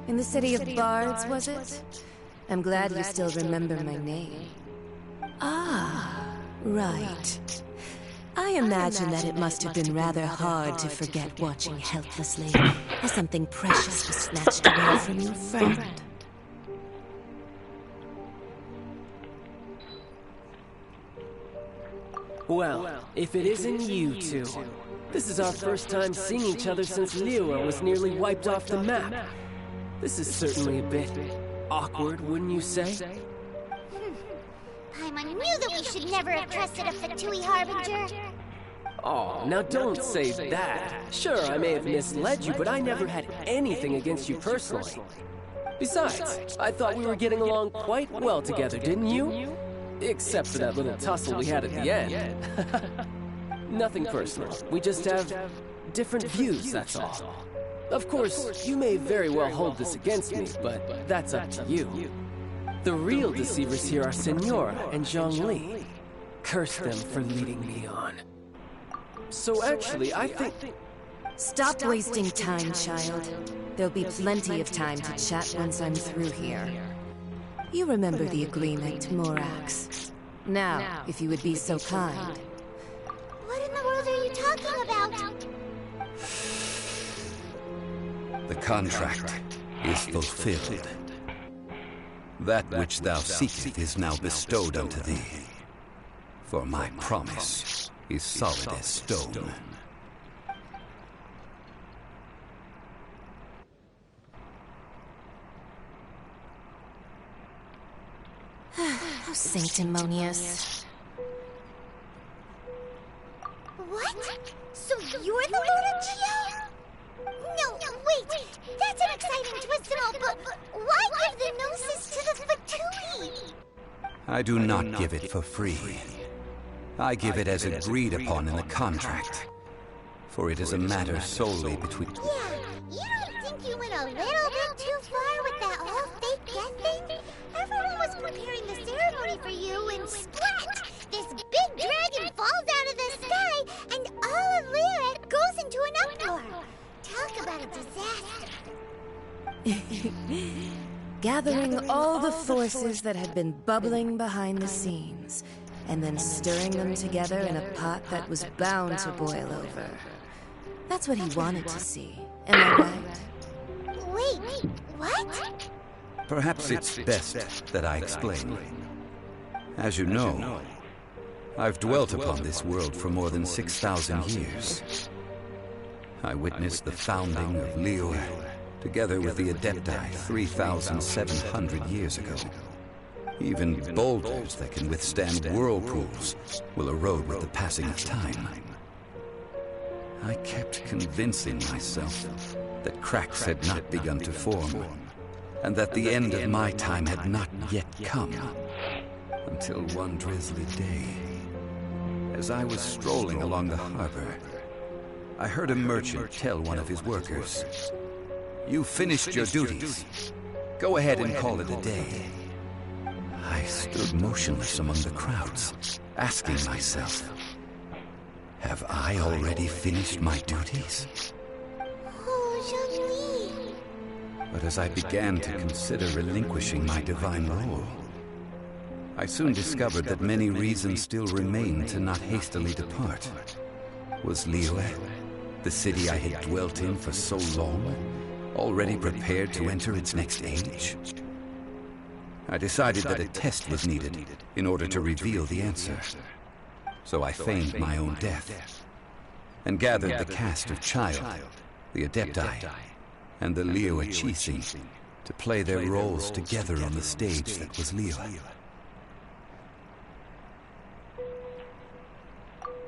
Speaker 4: In the city of Bards, was it? I'm glad you still remember my name. Ah, right. I imagine that it must have been rather hard to forget watching helplessly as something precious was snatched away from your friend.
Speaker 9: Well, if it isn't you two, this is our first time seeing each other since Liyue was nearly wiped off the map. This is certainly a bit awkward, wouldn't you say?
Speaker 3: Paimon knew that we should never have trusted a Fatui Harbinger.
Speaker 9: Oh, now don't say that. Sure, I may have misled you, but I never had anything against you personally. Besides, I thought we were getting along quite well together, didn't you? Except for that little tussle we had at the end. Nothing personal. We just have different views, that's all. Of course, you may very well hold this against me, but that's up to you. The real deceivers here are Senora and Zhongli. Curse them for leading me on. So actually, I think...
Speaker 4: Stop wasting time, child. There'll be plenty of time to chat once I'm through here. You remember the agreement, Morax. Now, if you would be so kind.
Speaker 3: What in the world are you talking about?
Speaker 13: The contract is fulfilled. That which thou seekest is now bestowed unto thee. For my promise is solid as stone.
Speaker 4: How sanctimonious.
Speaker 3: What? So you're the Luna Chio? No, wait! That's an exciting twist and all, but why give the Gnosis to the Fatui?
Speaker 13: I do not give it for free. I give it as agreed upon in the contract. For it is a matter solely between...
Speaker 3: Yeah, you don't think you went a little bit too far with that whole fake death thing? Everyone was preparing the ceremony for you, and splat! This big dragon falls out of the sky, and all of Liyue goes into an uproar. Talk about a disaster.
Speaker 4: Gathering all the forces that had been bubbling behind the scenes, and then stirring them together in a pot that was bound to boil over. That's what he wanted to see. Am I right?
Speaker 3: Wait, what?
Speaker 13: Perhaps it's best that I explain. As you know, I've dwelt upon this world for more than 6,000 years. I witnessed the founding of Liyue, together with the Adepti 3,700 years ago. Even boulders that can withstand whirlpools will erode with the passing of time. I kept convincing myself that cracks had not begun to form, and that the end of my time had not yet come. Until one drizzly day, as I was strolling along the harbor, I heard a merchant tell one of his workers, "You finished your duties. Go ahead and call it a day." I stood motionless among the crowds, asking myself, have I already finished my duties?
Speaker 3: Oh, Zhongli.
Speaker 13: But as I began to consider relinquishing my divine role, I soon discovered that many reasons still remained to not hastily depart. Was Liyue, the city I had dwelt in for so long, already prepared to enter its next age? I decided that a test was needed in order to reveal the answer. So I feigned my own death, and gathered the cast of Child, the Adepti, and the Liyue Qixing to play their roles together on the stage that was Liyue.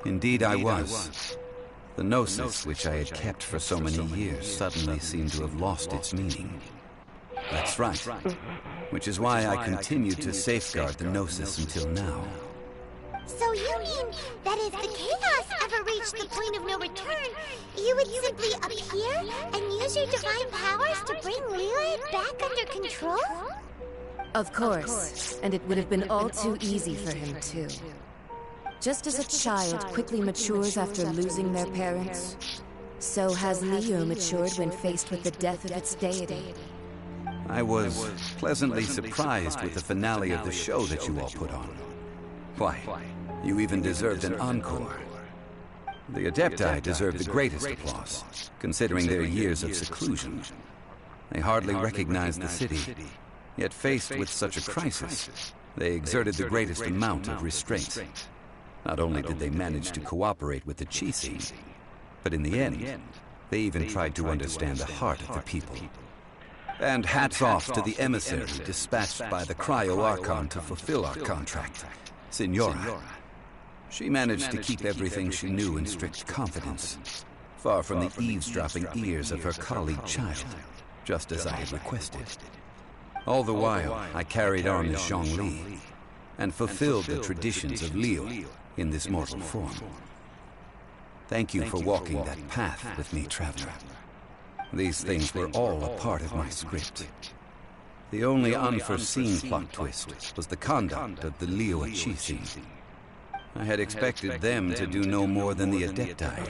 Speaker 13: Indeed I was. The Gnosis, which I had kept for so many years, suddenly seemed to have lost its meaning. That's right. Which is why I continued to safeguard the Gnosis until now.
Speaker 3: So you mean that if the chaos ever reached the point of no return, you would simply appear and use your divine powers to bring Lilith back under control?
Speaker 4: Of course, and it would have been all too easy for him too. Just as a child quickly matures after losing their parents, so has Leo matured when faced with the death of its deity.
Speaker 13: I was pleasantly surprised with the finale of the show that you all put on. Why, you even deserved an encore. The Adepti deserve the greatest applause, considering their years of seclusion. They hardly recognized the city, yet faced with such a crisis, they exerted the greatest amount of restraint. Not only did they manage to cooperate with the Qixing, but in the end, they even tried to understand the heart of the people. And hats off to the emissary dispatched by the Cryo-Archon to fulfill our contract, Signora. She managed to keep everything she knew in strict confidence, far from the eavesdropping ears of her colleague child, just as I had requested. All the while, I carried on as Zhongli, and fulfilled the traditions of Leo in this mortal form. Thank you for walking that path with me, Traveler. These things were all a part of my script. The only unforeseen plot twist was the conduct of the Leo Qixing. I had expected them to do no more than the Adepti,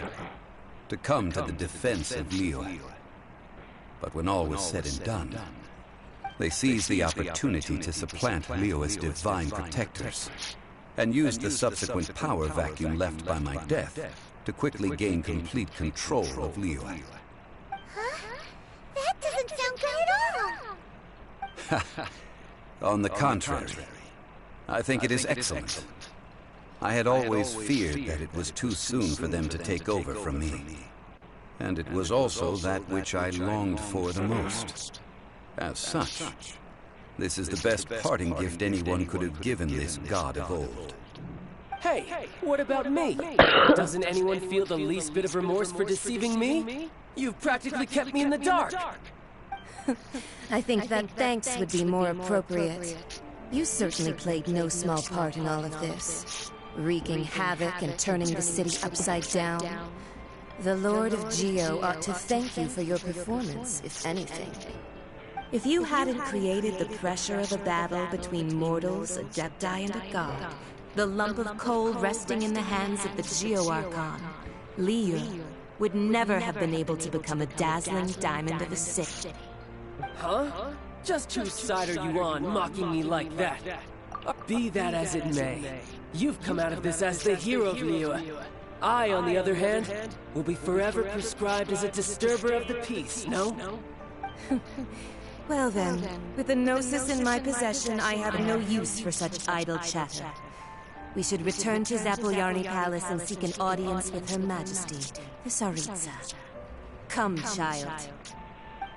Speaker 13: to come to the defense of Leo. But when all was said and done, they seized the opportunity to supplant Leo as divine protectors, and used the subsequent power vacuum left by my death to quickly gain complete control of Leo.
Speaker 3: That doesn't sound good at all.
Speaker 13: On the contrary, I think it is excellent. I had always feared that it was too soon for them to take over from me. And it was also that which I longed for the most. As such, this is the best parting gift anyone could have given this god of old.
Speaker 9: Hey, what about me? Doesn't anyone feel the least bit of remorse for deceiving me? You've practically kept me in the dark.
Speaker 4: I think that thanks would be more appropriate. You certainly played no small part in all of this, wreaking havoc and turning the city upside down. The Lord of Geo ought to thank you for your performance, if anything. If you hadn't created the pressure of a battle between mortals, Adepti, and a god, the lump of coal resting in the hands of the Geo-Archon, Leo, would never have been able to become a dazzling diamond of a city.
Speaker 9: Huh? Just whose side are you on, mocking me like that? Be that as it may, you've come out of this as the hero of Liyue. I, on the other hand, will be forever prescribed as a disturber of the peace, no?
Speaker 4: Well then, with the Gnosis in my possession, I have no use for such idle chatter. We should return to Zapolyarny Palace and seek an audience with Her Majesty, the Tsaritsa. Come, child.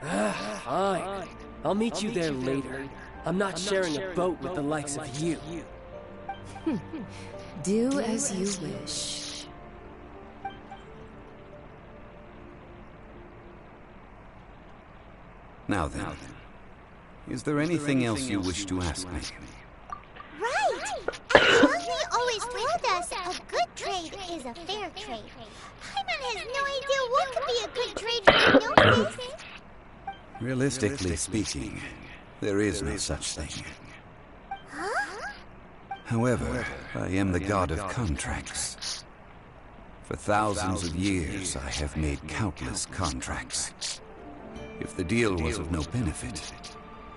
Speaker 9: Fine. I'll meet you there later. I'm not sharing a boat with the likes of you.
Speaker 4: Do as you wish.
Speaker 13: Now then, is there anything else you wish to ask me?
Speaker 3: Right! As Zhongli always told us, a good trade is a fair trade. Paimon has no idea what could be a good trade for the Gnosis.
Speaker 13: Realistically speaking, there is no such thing.
Speaker 3: Huh?
Speaker 13: However, I am the god of contracts. For thousands of years, I have made countless contracts. If the deal was of no benefit,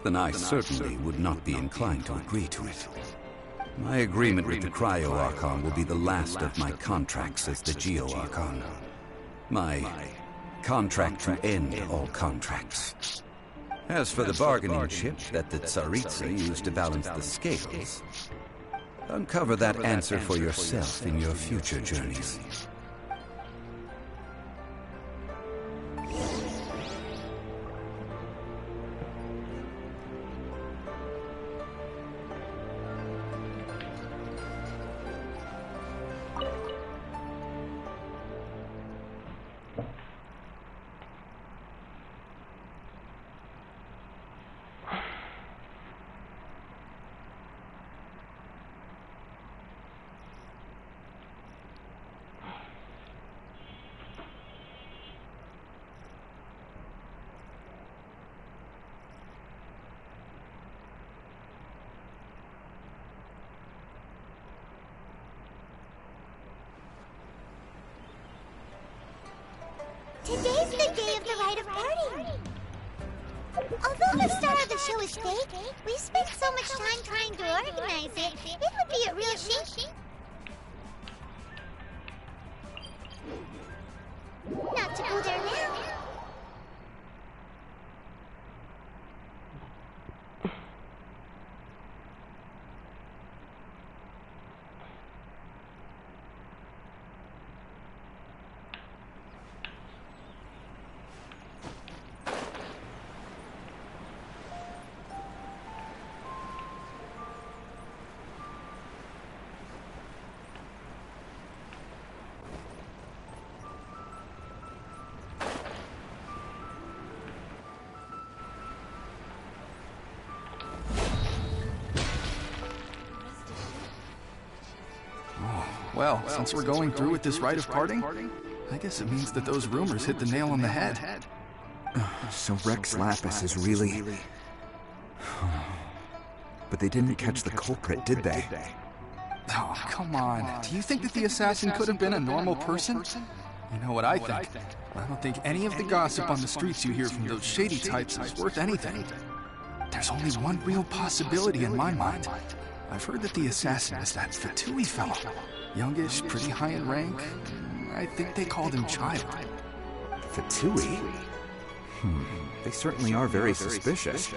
Speaker 13: then I certainly would not be inclined to agree to it. My agreement with the Cryo-Archon will be the last of my contracts as the Geo-Archon. My contract to end all contracts. As for the bargaining chip that the Tsaritsa used to balance the scales, uncover that answer for yourself in your future journeys.
Speaker 3: day of the rite of parting. Although the star of the show is fake, we spent so much time trying to organize it, it would be a real shame not to go there now.
Speaker 6: Well, since we're going through with this rite of parting, I guess it means that those rumors hit the nail on the head.
Speaker 22: So Rex Lapis is really... But they didn't catch the culprit, did they?
Speaker 6: Oh, come on. Do you think that the assassin could have been a normal person? You know what I think? I don't think any of the gossip on the streets you hear from those shady types is worth anything. There's only one real possibility in my mind. I've heard that the assassin is that Fatui fellow. Youngish, pretty high in rank. I think they called him Child.
Speaker 22: Fatui? They certainly are very suspicious.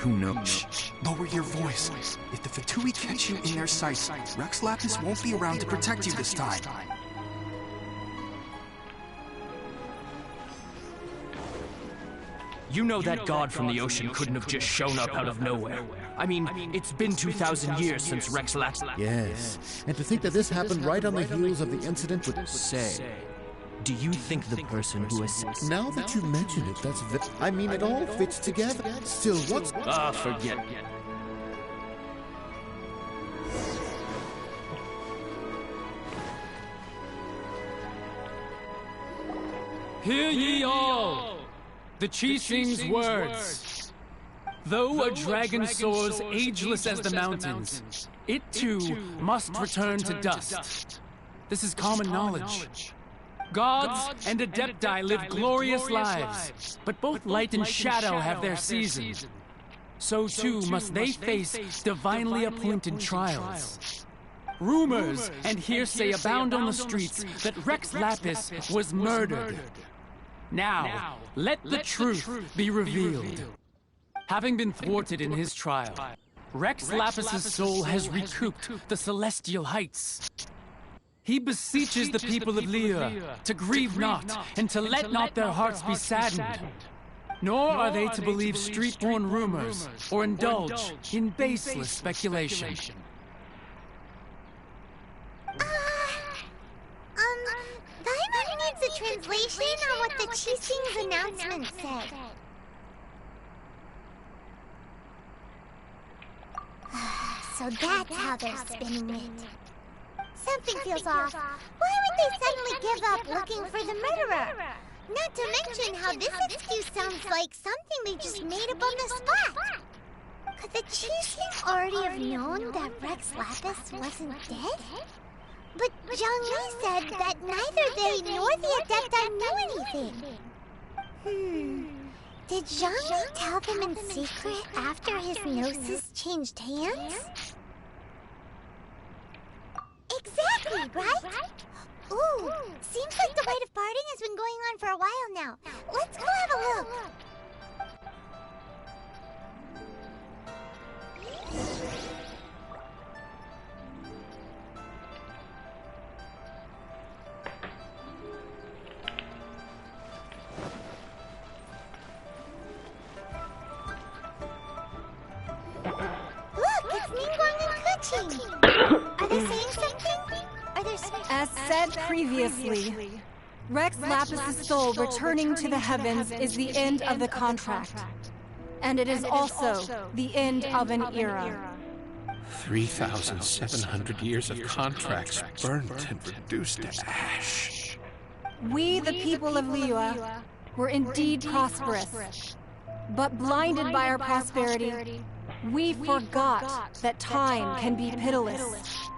Speaker 22: Who knows?
Speaker 6: Shh. Lower your voice. If the Fatui catch you in their sights, Rex Lapis won't be around to protect you this time.
Speaker 23: You know that god from the ocean couldn't have just shown up out of nowhere. I mean, it's been 2,000 years since Rex Lapis...
Speaker 24: Yes, and to think that this happened right on the heels of the incident with...
Speaker 23: Say, do you think the person who is...
Speaker 24: Now that you mention it, that's... I mean, it all fits together. Still, what's...
Speaker 23: Ah, forget it.
Speaker 5: Hear ye all! The Qixing's words. Though a dragon soars ageless as the mountains, it too must return to dust. This is common knowledge. Gods and Adepti live glorious lives, but both light and shadow have their season. So too must they face divinely appointed trials. Rumors and hearsay abound on the streets that Rex Lapis was murdered. Now, let the truth be revealed. Having been thwarted in his trial, Rex Lapis's soul has recouped the celestial heights. He beseeches the people of Liyue to grieve not and to let not their hearts be saddened. Nor are they to believe street-born rumors or indulge in baseless speculation.
Speaker 3: Paimon needs a translation on what the Qixing's announcement said. So that's how they're spinning it. Something feels off. Why would they suddenly give up looking for the murderer? Not to mention how this excuse sounds like something they just made up on the spot. Could the Qixing already have known that Rex Lapis wasn't dead? But Zhang Li said that neither they nor the Adepti knew anything. Did Zhang Li tell them in secret after his gnosis changed hands? Exactly, right? Ooh, seems like the rite of parting has been going on for a while now. Let's go have a look. Look, it's Ningguang and Kuqing. Are they saying something? Are there some...
Speaker 11: As said previously, Rex Lapis's soul returning to the heavens is the end of the contract. And it is also the end of an era.
Speaker 25: 3,700 years of contracts burnt and reduced to ash.
Speaker 11: We, the people of Liyue, were indeed prosperous. But blinded by our prosperity, we forgot that time can be pitiless.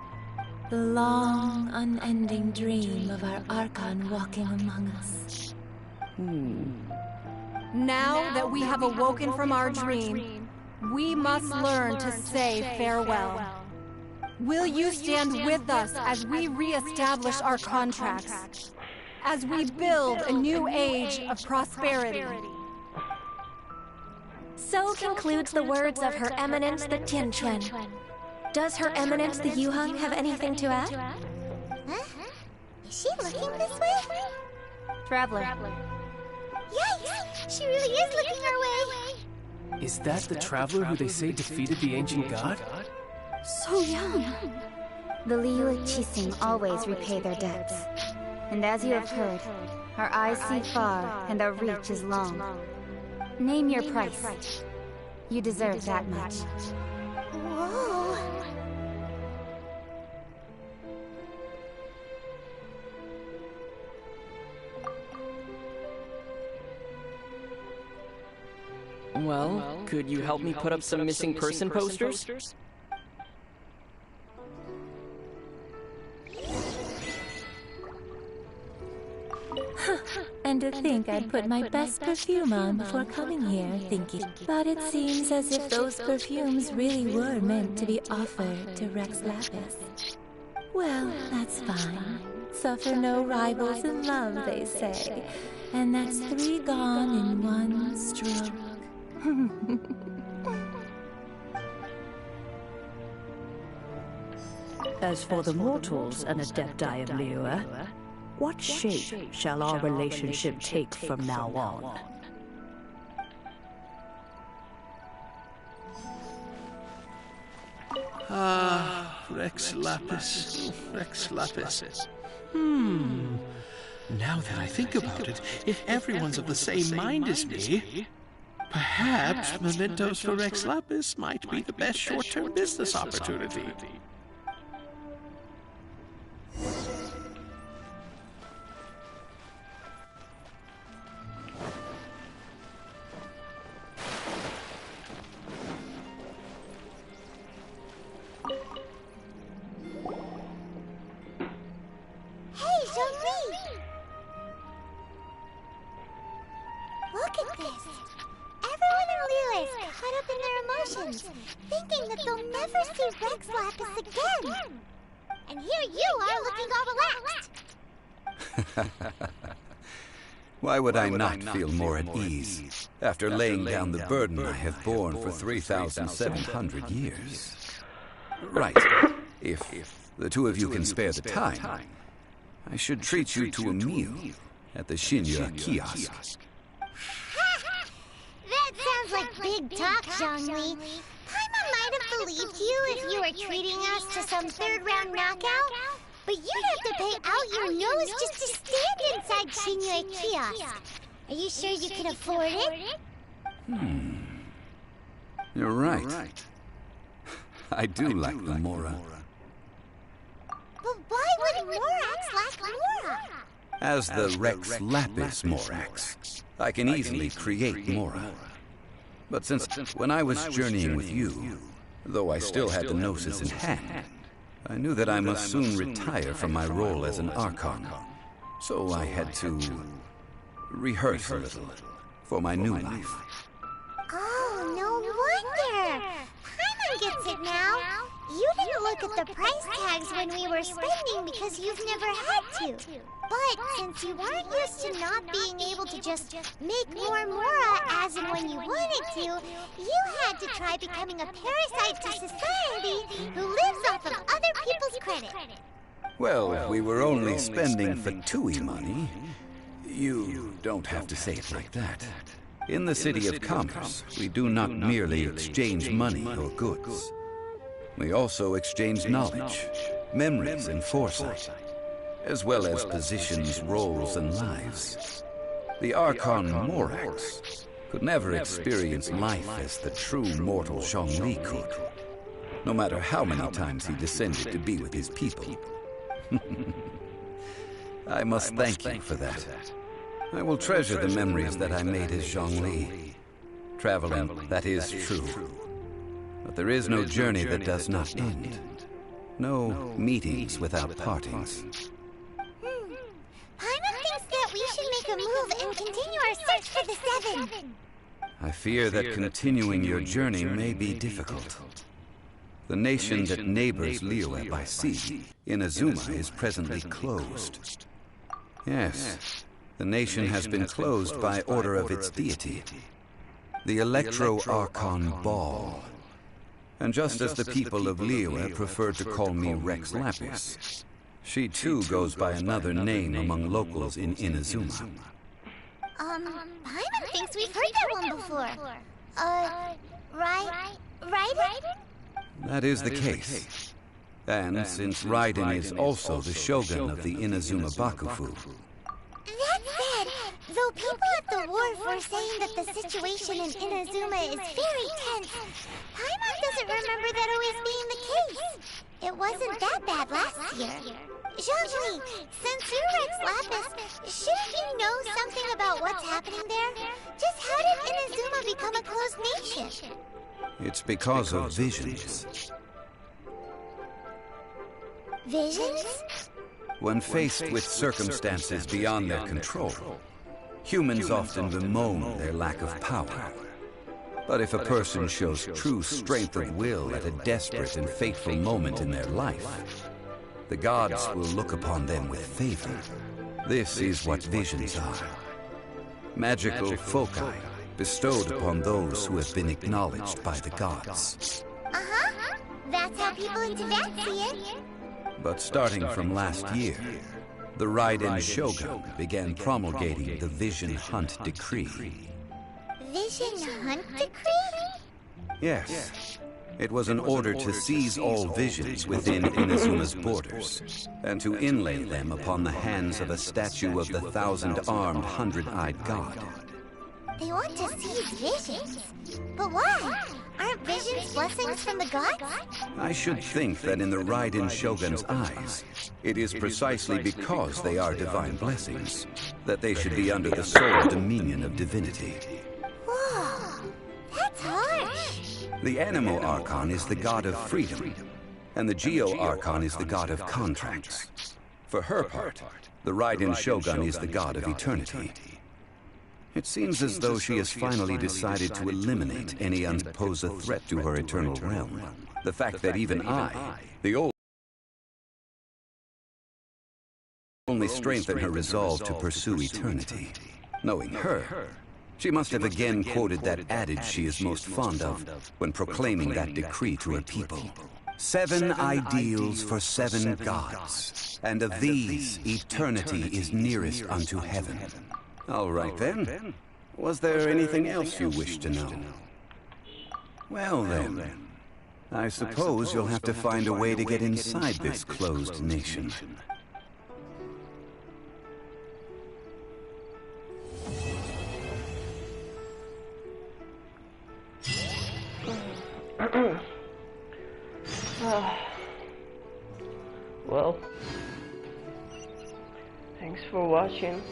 Speaker 26: The long, unending dream of our Archon walking among us.
Speaker 11: Now that we have awoken from our dream, we must learn to say farewell. Will you stand with us as we re-establish our contracts? As we build a new age of prosperity?
Speaker 12: So concludes the words of Her Eminence the Tianquan. Does Her Eminence the Yuheng have anything to add?
Speaker 3: Huh? Is she looking this way?
Speaker 1: Traveler.
Speaker 3: Yikes! She really is looking our way!
Speaker 9: Is that the traveler who they say defeated the ancient god?
Speaker 11: So young!
Speaker 1: The Liyue Qixing always repay their debts. And as you have heard, our eyes see far and our reach is long. Name your price. You deserve that much.
Speaker 3: Whoa!
Speaker 2: Well, could you help me put up some missing person posters?
Speaker 7: And to think I'd put my best perfume on before coming here, thinking. But it seems as if those perfumes really were meant to be offered to Rex Lapis. Well, that's fine. Suffer no rivals in love, they say. And that's 3 gone in 1 stroke.
Speaker 19: As for the mortals and Adepti of Liyue, what shape shall our relationship take from now on?
Speaker 25: Rex Lapis. Rex Lapis. Now that I think about it, if everyone's of the same mind as me, perhaps mementos for Rex Lapis might be the best short-term business opportunity.
Speaker 3: Look at this! Everyone in Liyue is caught up in their emotions, thinking that they'll never see Rex Lapis again! And here you are looking all relaxed!
Speaker 13: Why would I not feel more at ease after laying down the burden I have borne for 3,700 years? Right. If the two of you can spare the time, I should treat you to a meal at the Shinya kiosk.
Speaker 3: That sounds like big talk, Zhongli. Paimon might have believed you if you were treating us to some third-round knockout, but you'd have to pay out your nose just to stand inside Shinya kiosk. Are you sure you can afford it?
Speaker 13: You're right. I do like the Mora.
Speaker 3: But why would Morax lack Mora?
Speaker 13: As the Rex Lapis Morax, I can easily create Mora. But since when I was journeying with you, though I still had the Gnosis in hand, I knew that I must soon retire from my role as an Archon. So I had to rehearse a little for my new life.
Speaker 3: Oh, no wonder! Paimon gets it now. You didn't look at the price tags when we were spending because you've never had to. But since you weren't used to not being able to just make more Mora as and when you wanted to, you had to try becoming a parasite to society who lives off of other people's credit.
Speaker 13: Well, if we were only spending for Tui money, you don't have to say it like that. In the City of Commerce, we do not merely exchange money or goods. We also exchange knowledge, memories, and foresight, as well as positions, roles, and lives. The Archon Morax could never experience life as the true mortal Zhongli could, no matter how many times he descended to be with his people. I must thank you for that. I will treasure the memories that I made as Zhongli. Traveling, that is true. But there is no journey that does not end. No meetings without partings.
Speaker 3: Paimon thinks that we should make a move and continue our search for the Seven.
Speaker 13: I fear that continuing your journey may be difficult. The nation that neighbors Liyue by sea, Inazuma, is presently closed. Yes, the nation has been closed by order of its deity, the Electro-Archon Ball. And just as the people of Liyue prefer to call me Rex Lapis, she too goes by another name among locals in Inazuma.
Speaker 3: Paimon thinks we've heard that one before. Raiden?
Speaker 13: That is the case. And since Raiden is also the shogun of the Inazuma Bakufu.
Speaker 3: That said, though people at the wharf were saying that the situation in Inazuma is very tense, Paimon doesn't remember that always being the case. It wasn't that bad last year. Zhongli, since you're Rex Lapis, shouldn't you know something about what's happening there? Just how did Inazuma become a closed nation?
Speaker 13: It's because of visions.
Speaker 3: Visions?
Speaker 13: When faced with circumstances beyond their control, humans often bemoan their lack of power. But if a person shows true strength of will at a desperate and fateful moment in their life, the gods will look upon them with favor. This is what visions are. Magical foci bestowed upon those who have been acknowledged by the gods.
Speaker 3: Uh-huh. That's how people in Tibet see it.
Speaker 13: But starting from last year, the Raiden Shogun began promulgating the Vision Hunt Decree.
Speaker 3: Vision Hunt Decree?
Speaker 13: Yes. It was an order to seize all visions within Inazuma's borders, and to inlay them upon the hands of a statue of the 1,000-armed, 100-eyed god.
Speaker 3: They want to seize visions? But why? Aren't visions blessings from the gods?
Speaker 13: I should think that in the Raiden Shogun's eyes, it is precisely because they are divine blessings that they should be under the sole dominion of divinity.
Speaker 3: Whoa, that's harsh.
Speaker 13: The Animo Archon is the god of freedom, and the Geo Archon is the god of contracts. For her part, the Raiden Shogun is the god of eternity. It seems as though she has finally decided to eliminate any pose a threat to her eternal realm. The fact that even I, the only strengthen her resolve to pursue eternity. Knowing her, she must have again quoted that adage she is most fond of when proclaiming that decree to her people. 7 ideals for 7 gods, and of these, eternity is nearest unto heaven. All right then. Was there anything else you wish to know? Well then, I suppose you'll have to find a way to get inside this closed nation.
Speaker 8: Well, thanks for watching.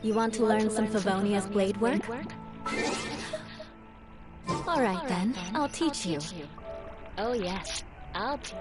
Speaker 10: You want to learn some Favonia's blade work? Alright then, I'll teach you.
Speaker 14: Oh yes, I'll teach.